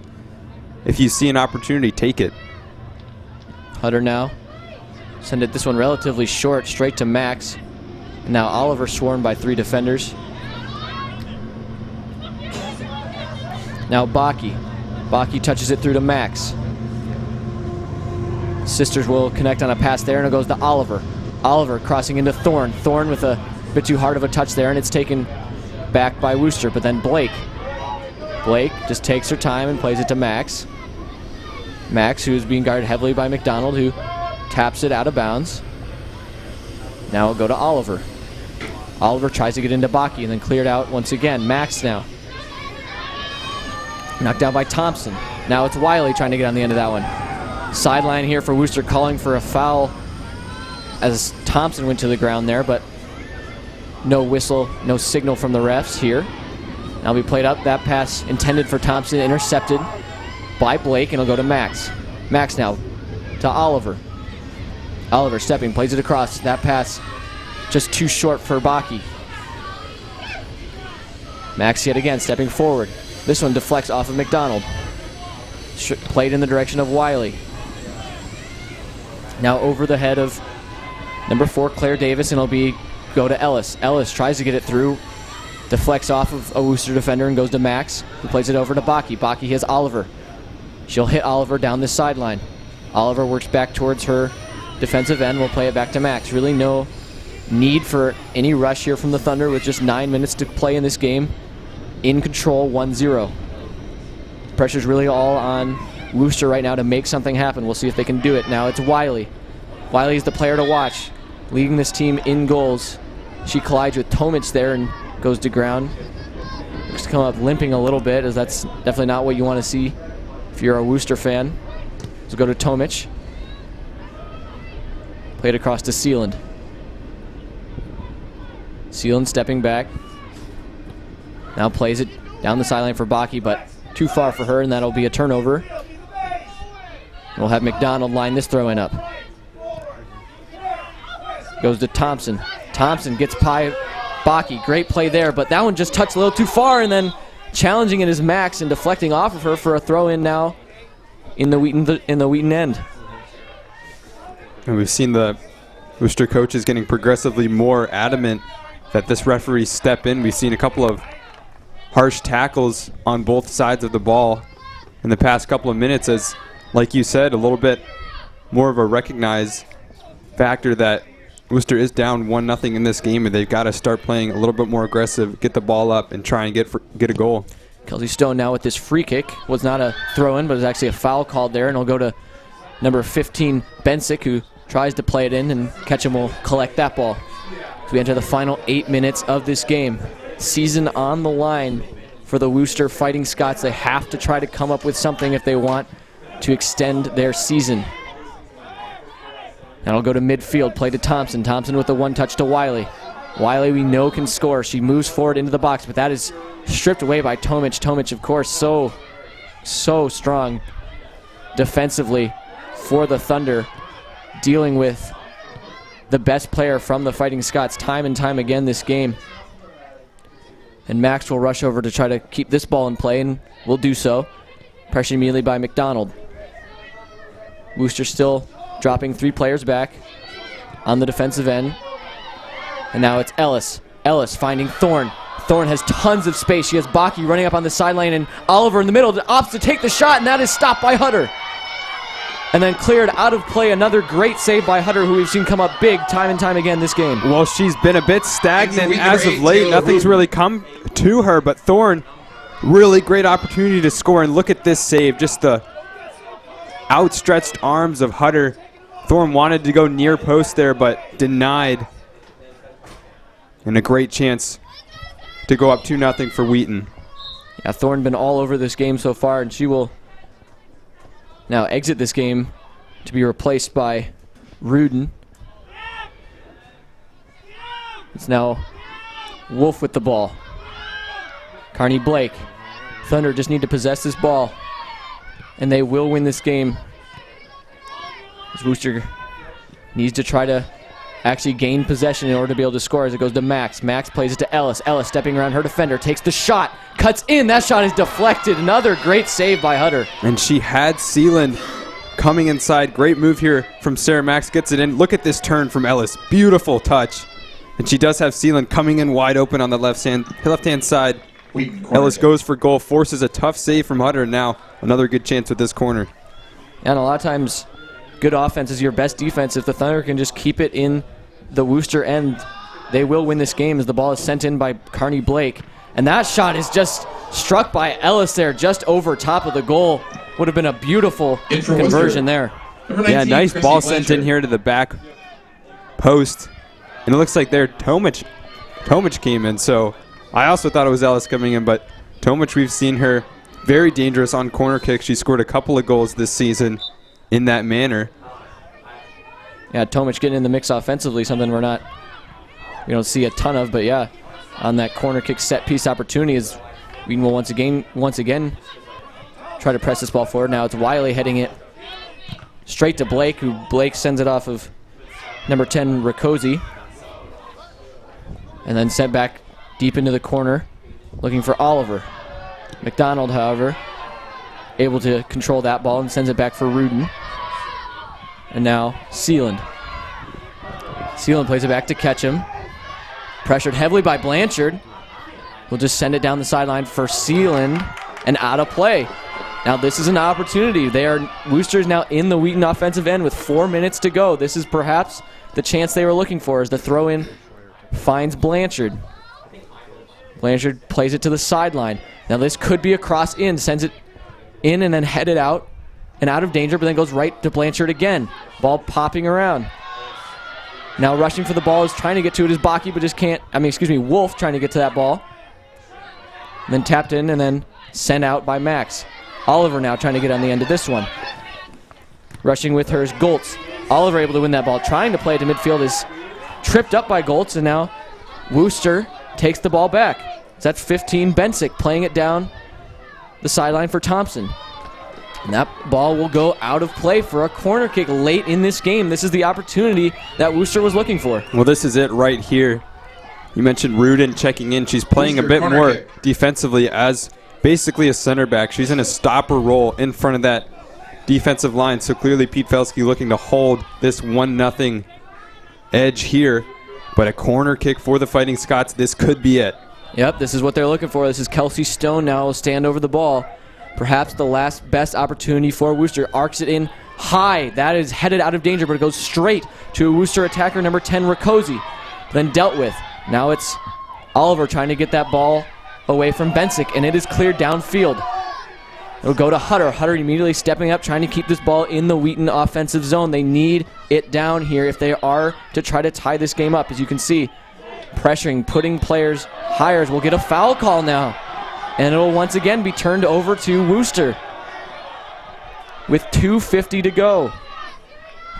if you see an opportunity, take it. Hutter now. Send it this one relatively short, straight to Max. And now Oliver swarmed by 3 defenders. Now Baki. Baki touches it through to Max. Sisters will connect on a pass there, and it goes to Oliver. Oliver crossing into Thorne. Thorne with a bit too hard of a touch there, and it's taken back by Worcester. But then Blake. Blake just takes her time and plays it to Max. Max, who is being guarded heavily by McDonald, who taps it out of bounds. Now it'll go to Oliver. Oliver tries to get into Baki and then cleared out once again. Max now. Knocked down by Thompson. Now it's Wiley trying to get on the end of that one. Sideline here for Worcester, calling for a foul as Thompson went to the ground there, but no whistle, no signal from the refs here. Now we played up. That pass intended for Thompson, intercepted by Blake, and it'll go to Max. Max now to Oliver. Oliver stepping, plays it across. That pass just too short for Baki. Max yet again stepping forward. This one deflects off of McDonald. Played in the direction of Wiley. Now over the head of number 4, Claire Davis, and it'll go to Ellis. Ellis tries to get it through. Deflects off of a Worcester defender and goes to Max, who plays it over to Baki. Baki has Oliver. She'll hit Oliver down this sideline. Oliver works back towards her defensive end. We'll play it back to Max. Really no need for any rush here from the Thunder with just 9 minutes to play in this game. In control, 1-0. Pressure's really all on Worcester right now to make something happen. We'll see if they can do it. Now it's Wiley. Wiley's the player to watch, leading this team in goals. She collides with Tomic there and goes to ground. Looks to come up limping a little bit, as that's definitely not what you want to see if you're a Worcester fan. So go to Tomic. Played across to Sealand. Sealand stepping back. Now plays it down the sideline for Baki, but too far for her, and that'll be a turnover. We'll have McDonald line this throw-in up. Goes to Thompson. Thompson gets by Baki. Great play there, but that one just touched a little too far, and then challenging it is Max and deflecting off of her for a throw-in now in the Wheaton end. And we've seen the Worcester coaches getting progressively more adamant that this referee step in. We've seen a couple of harsh tackles on both sides of the ball in the past couple of minutes, as, like you said, a little bit more of a recognized factor that Worcester is down 1-0 in this game, and they've got to start playing a little bit more aggressive, get the ball up, and try and get a goal. Kelsey Stone now with this free kick. Was not a throw-in, but it's actually a foul called there, and it'll go to number 15, Bensick, who tries to play it in, and Ketchum will collect that ball. So we enter the final 8 minutes of this game. Season on the line for the Worcester Fighting Scots. They have to try to come up with something if they want to extend their season. That'll go to midfield, play to Thompson. Thompson with the one touch to Wiley. Wiley, we know, can score. She moves forward into the box, but that is stripped away by Tomic. Tomic, of course, so strong defensively for the Thunder, dealing with the best player from the Fighting Scots time and time again this game. And Max will rush over to try to keep this ball in play, and will do so. Pressure immediately by McDonald. Worcester still dropping 3 players back on the defensive end. And now it's Ellis. Ellis finding Thorne. Thorne has tons of space. She has Baki running up on the sideline, and Oliver in the middle opts to take the shot, and that is stopped by Hutter. And then cleared out of play. Another great save by Hutter, who we've seen come up big time and time again this game. Well, she's been a bit stagnant as of late. Nothing's really come to her, but Thorne, really great opportunity to score. And look at this save, just the outstretched arms of Hutter. Thorne wanted to go near post there, but denied. And a great chance to go up 2-0 for Wheaton. Yeah, Thorne been all over this game so far, and she will now exit this game to be replaced by Rudin. It's now Wolf with the ball. Carney Blake. Thunder just need to possess this ball, and they will win this game. As Worcester needs to try to actually gain possession in order to be able to score, as it goes to Max. Max plays it to Ellis. Ellis stepping around her defender, takes the shot, cuts in. That shot is deflected. Another great save by Hutter. And she had Sealand coming inside. Great move here from Sarah. Max gets it in. Look at this turn from Ellis. Beautiful touch. And she does have Sealand coming in wide open on the left-hand side. Ellis goes for goal, forces a tough save from Hutter. Now another good chance with this corner. And a lot of times, good offense is your best defense. If the Thunder can just keep it in the Worcester end, they will win this game, as the ball is sent in by Carney Blake. And that shot is just struck by Ellis there, just over top of the goal. Would have been a beautiful conversion there. Yeah, nice ball sent in here to the back post. And it looks like there Tomic came in. So I also thought it was Ellis coming in, but Tomic, we've seen her very dangerous on corner kicks. She scored a couple of goals this season in that manner. Yeah, Tomic getting in the mix offensively, something we don't see a ton of, but yeah, on that corner kick set piece opportunity, is Wheaton will once again try to press this ball forward. Now it's Wiley heading it straight to Blake, who Blake sends it off of number 10, Riccozzi, and then sent back deep into the corner, looking for Oliver. McDonald, however, able to control that ball and sends it back for Rudin. And now Sealand. Sealand plays it back to Ketchum. Pressured heavily by Blanchard. We'll just send it down the sideline for Sealand and out of play. Now this is an opportunity. Worcester's now in the Wheaton offensive end with 4 minutes to go. This is perhaps the chance they were looking for, as the throw-in finds Blanchard. Blanchard plays it to the sideline. Now this could be a cross in, sends it in and then headed out and out of danger, but then goes right to Blanchard again. Ball popping around. Now rushing for the ball, is trying to get to it is Baki, but just can't. Wolf trying to get to that ball. And then tapped in and then sent out by Max. Oliver now trying to get on the end of this one. Rushing with her is Goltz. Oliver able to win that ball, trying to play it to midfield, is tripped up by Goltz, and now Worcester takes the ball back. So that's 15, Bensick playing it down the sideline for Thompson. And that ball will go out of play for a corner kick late in this game. This is the opportunity that Worcester was looking for. Well, this is it right here. You mentioned Rudin checking in. She's playing a bit more defensively as basically a center back. She's in a stopper role in front of that defensive line. So clearly Pete Felsky looking to hold this 1-0 edge here. But a corner kick for the Fighting Scots. This could be it. Yep, this is what they're looking for. This is Kelsey Stone now will stand over the ball. Perhaps the last best opportunity for Worcester. Arcs it in high. That is headed out of danger, but it goes straight to Worcester attacker number 10, Rakosi. Then dealt with. Now it's Oliver trying to get that ball away from Bensick, and it is cleared downfield. It'll go to Hutter. Hutter immediately stepping up, trying to keep this ball in the Wheaton offensive zone. They need it down here if they are to try to tie this game up. As you can see, pressuring, putting players higher. We'll get a foul call now. And it'll once again be turned over to Worcester with 2:50 to go.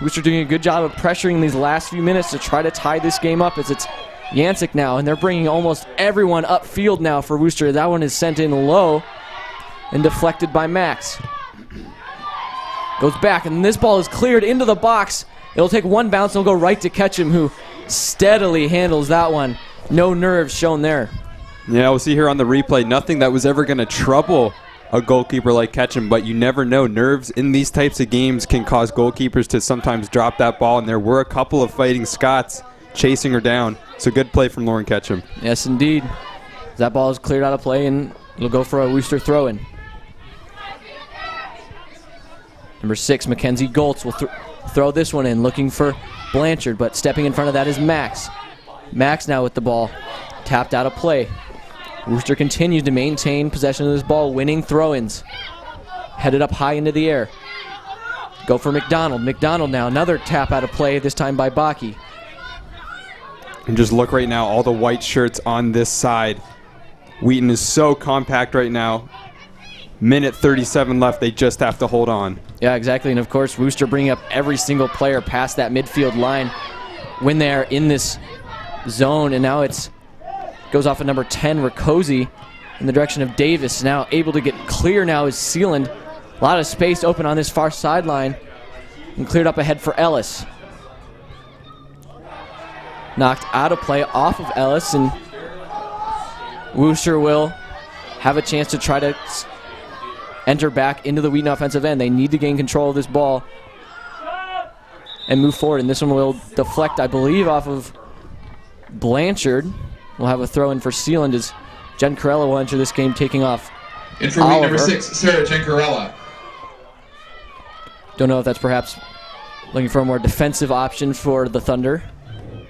Worcester doing a good job of pressuring these last few minutes to try to tie this game up as it's Yancic now, and they're bringing almost everyone upfield now for Worcester. That one is sent in low and deflected by Max. Goes back, and this ball is cleared into the box. It'll take one bounce, and it'll go right to Ketchum, who steadily handles that one. No nerves shown there. Yeah, we'll see here on the replay, nothing that was ever going to trouble a goalkeeper like Ketchum, but you never know. Nerves in these types of games can cause goalkeepers to sometimes drop that ball, and there were a couple of Fighting Scots chasing her down. So good play from Lauren Ketchum. Yes, indeed. That ball is cleared out of play, and it'll go for a Worcester throw-in. Number 6, Mackenzie Goltz will throw this one in, looking for Blanchard, but stepping in front of that is Max. Max now with the ball, tapped out of play. Worcester continues to maintain possession of this ball, winning throw-ins. Headed up high into the air. Go for McDonald. McDonald now, another tap out of play, this time by Baki. And just look right now, all the white shirts on this side. Wheaton is so compact right now. Minute 37 left, they just have to hold on. Yeah, exactly, and of course, Worcester bringing up every single player past that midfield line when they are in this zone, and now it's goes off of number 10, Rakosi, in the direction of Davis. Now able to get clear now is Sealand. A lot of space open on this far sideline, and cleared up ahead for Ellis. Knocked out of play off of Ellis, and Worcester will have a chance to try to enter back into the Wheaton offensive end. They need to gain control of this ball and move forward, and this one will deflect, I believe, off of Blanchard. We'll have a throw-in for Sealand as Jen Corella will enter this game, taking off in for Wheaton, number 6, Sarah Gencarella. Don't know if that's perhaps looking for a more defensive option for the Thunder.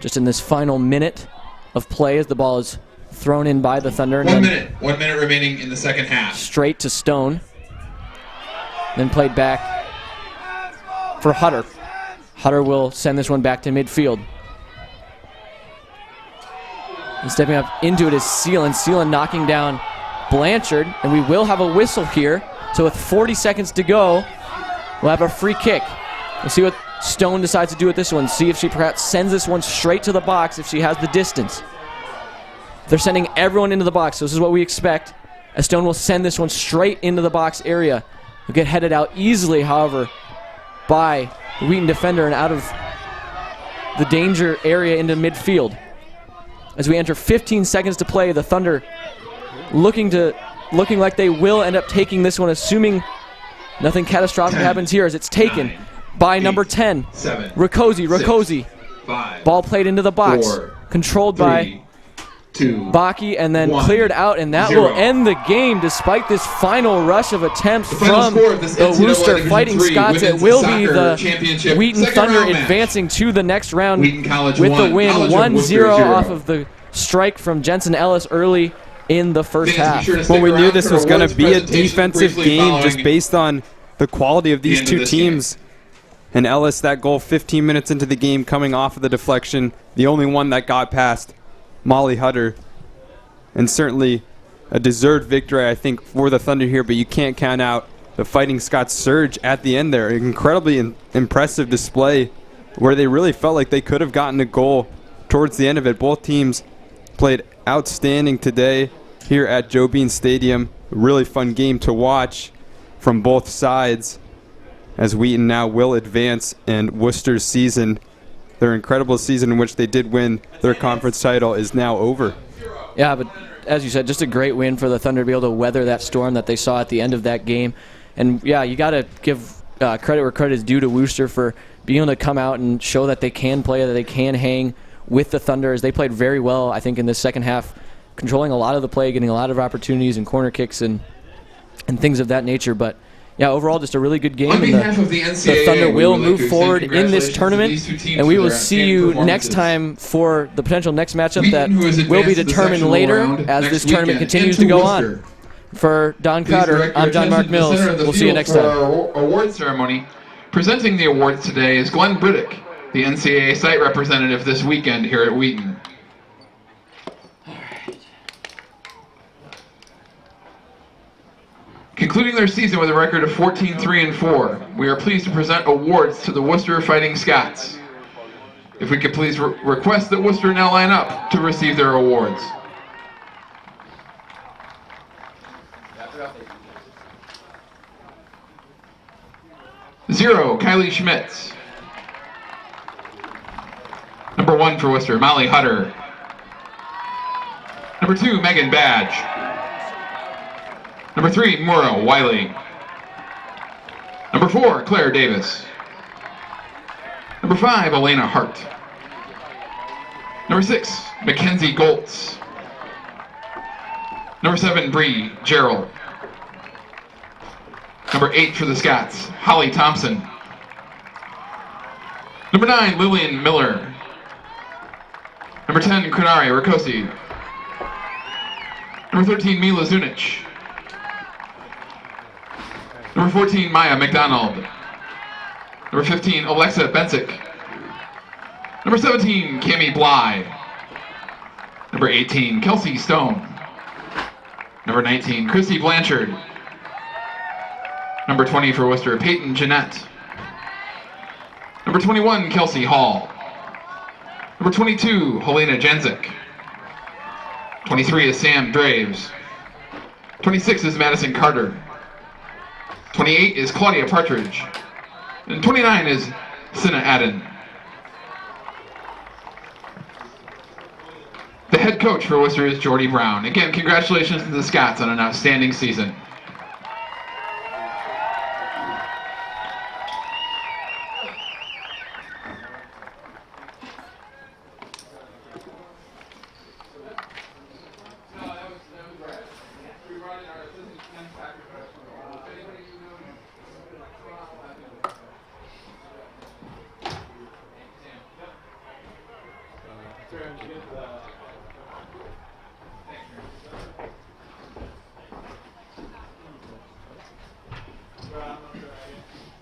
Just in this final minute of play as the ball is thrown in by the Thunder. And 1 minute remaining in the second half. Straight to Stone. Then played back for Hutter. Hutter will send this one back to midfield. And stepping up into it is Sealand. Sealand knocking down Blanchard, and we will have a whistle here. So with 40 seconds to go, we'll have a free kick. We'll see what Stone decides to do with this one. See if she perhaps sends this one straight to the box if she has the distance. They're sending everyone into the box, so this is what we expect. As Stone will send this one straight into the box area. Will get headed out easily, however, by the Wheaton defender and out of the danger area into midfield. As we enter 15 seconds to play, the Thunder looking like they will end up taking this one, assuming nothing catastrophic happens here, as it's taken by number 10, Rakosi. Ball played into the box, controlled by Baki, and then cleared out, and that will end the game despite this final rush of attempts from the Worcester Fighting Scots. It will be the Wheaton Thunder advancing to the next round with the win, 1-0 off of the strike from Jensen Ellis early in the first half. Well, we knew this was going to be a defensive game just based on the quality of these two teams. And Ellis, that goal 15 minutes into the game, coming off of the deflection, the only one that got past Molly Hutter. And certainly a deserved victory, I think, for the Thunder here, but you can't count out the Fighting Scots surge at the end there. An incredibly impressive display where they really felt like they could have gotten a goal towards the end of it. Both teams played outstanding today here at Joe Bean Stadium. A really fun game to watch from both sides, as Wheaton now will advance, and Worcester's season, their incredible season in which they did win their conference title, is now over. Yeah, but as you said, just a great win for the Thunder to be able to weather that storm that they saw at the end of that game. And yeah, you got to give credit where credit is due to Worcester for being able to come out and show that they can play, that they can hang with the Thunder, as they played very well, I think, in this second half, controlling a lot of the play, getting a lot of opportunities and corner kicks and things of that nature. But yeah, overall, just a really good game. On And behalf of the NCAA, Thunder we will would like move to forward extend in this congratulations tournament, to these two teams and we for will their see outstanding you next performances. time for the potential next matchup Wheaton, that who has will be advanced to the determined sectional later round as next this tournament weekend continues to into go Worcester. on. For Don Please Crowder, direct your I'm John attention Mark to the Mills. center of the We'll see you field next for time. our award ceremony. Presenting the awards today is Glenn Briddick, the NCAA site representative this weekend here at Wheaton. Concluding their season with a record of 14-3-4, we are pleased to present awards to the Worcester Fighting Scots. If we could please request that Worcester now line up to receive their awards. Zero, Kylie Schmitz. Number 1 for Worcester, Molly Hutter. Number 2, Megan Badge. Number 3, Maura Wiley. Number 4, Claire Davis. Number 5, Elena Hart. Number 6, Mackenzie Goltz. Number 7, Bree Gerald. Number 8 for the Scots, Holly Thompson. Number 9, Lillian Miller. Number 10, Krenari Rakosi. Number 13, Mila Zunic. Number 14, Maya McDonald. Number 15, Alexa Bensick. Number 17, Cami Bly. Number 18, Kelsey Stone. Number 19, Chrissy Blanchard. Number 20 for Worcester, Peyton Jeanette. Number 21, Kelsey Hall. Number 22, Helena Jenzik. 23 is Sam Draves. 26 is Madison Carter. 28 is Claudia Partridge. And 29 is Sinna Adden. The head coach for Worcester is Jordy Brown. Again, congratulations to the Scots on an outstanding season.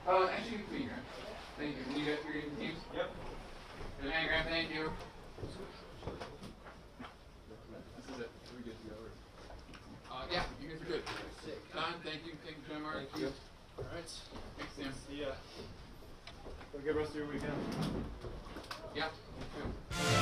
Actually, you can thank you. You got your teams? Yep. An anagram, thank you. This is it. Are we good to go? Yeah, you guys are good. Don, thank you. Thank you, John Mark. Thank you. All right. Thanks, Sam. See ya. Have a good rest of your weekend. Yeah, you too.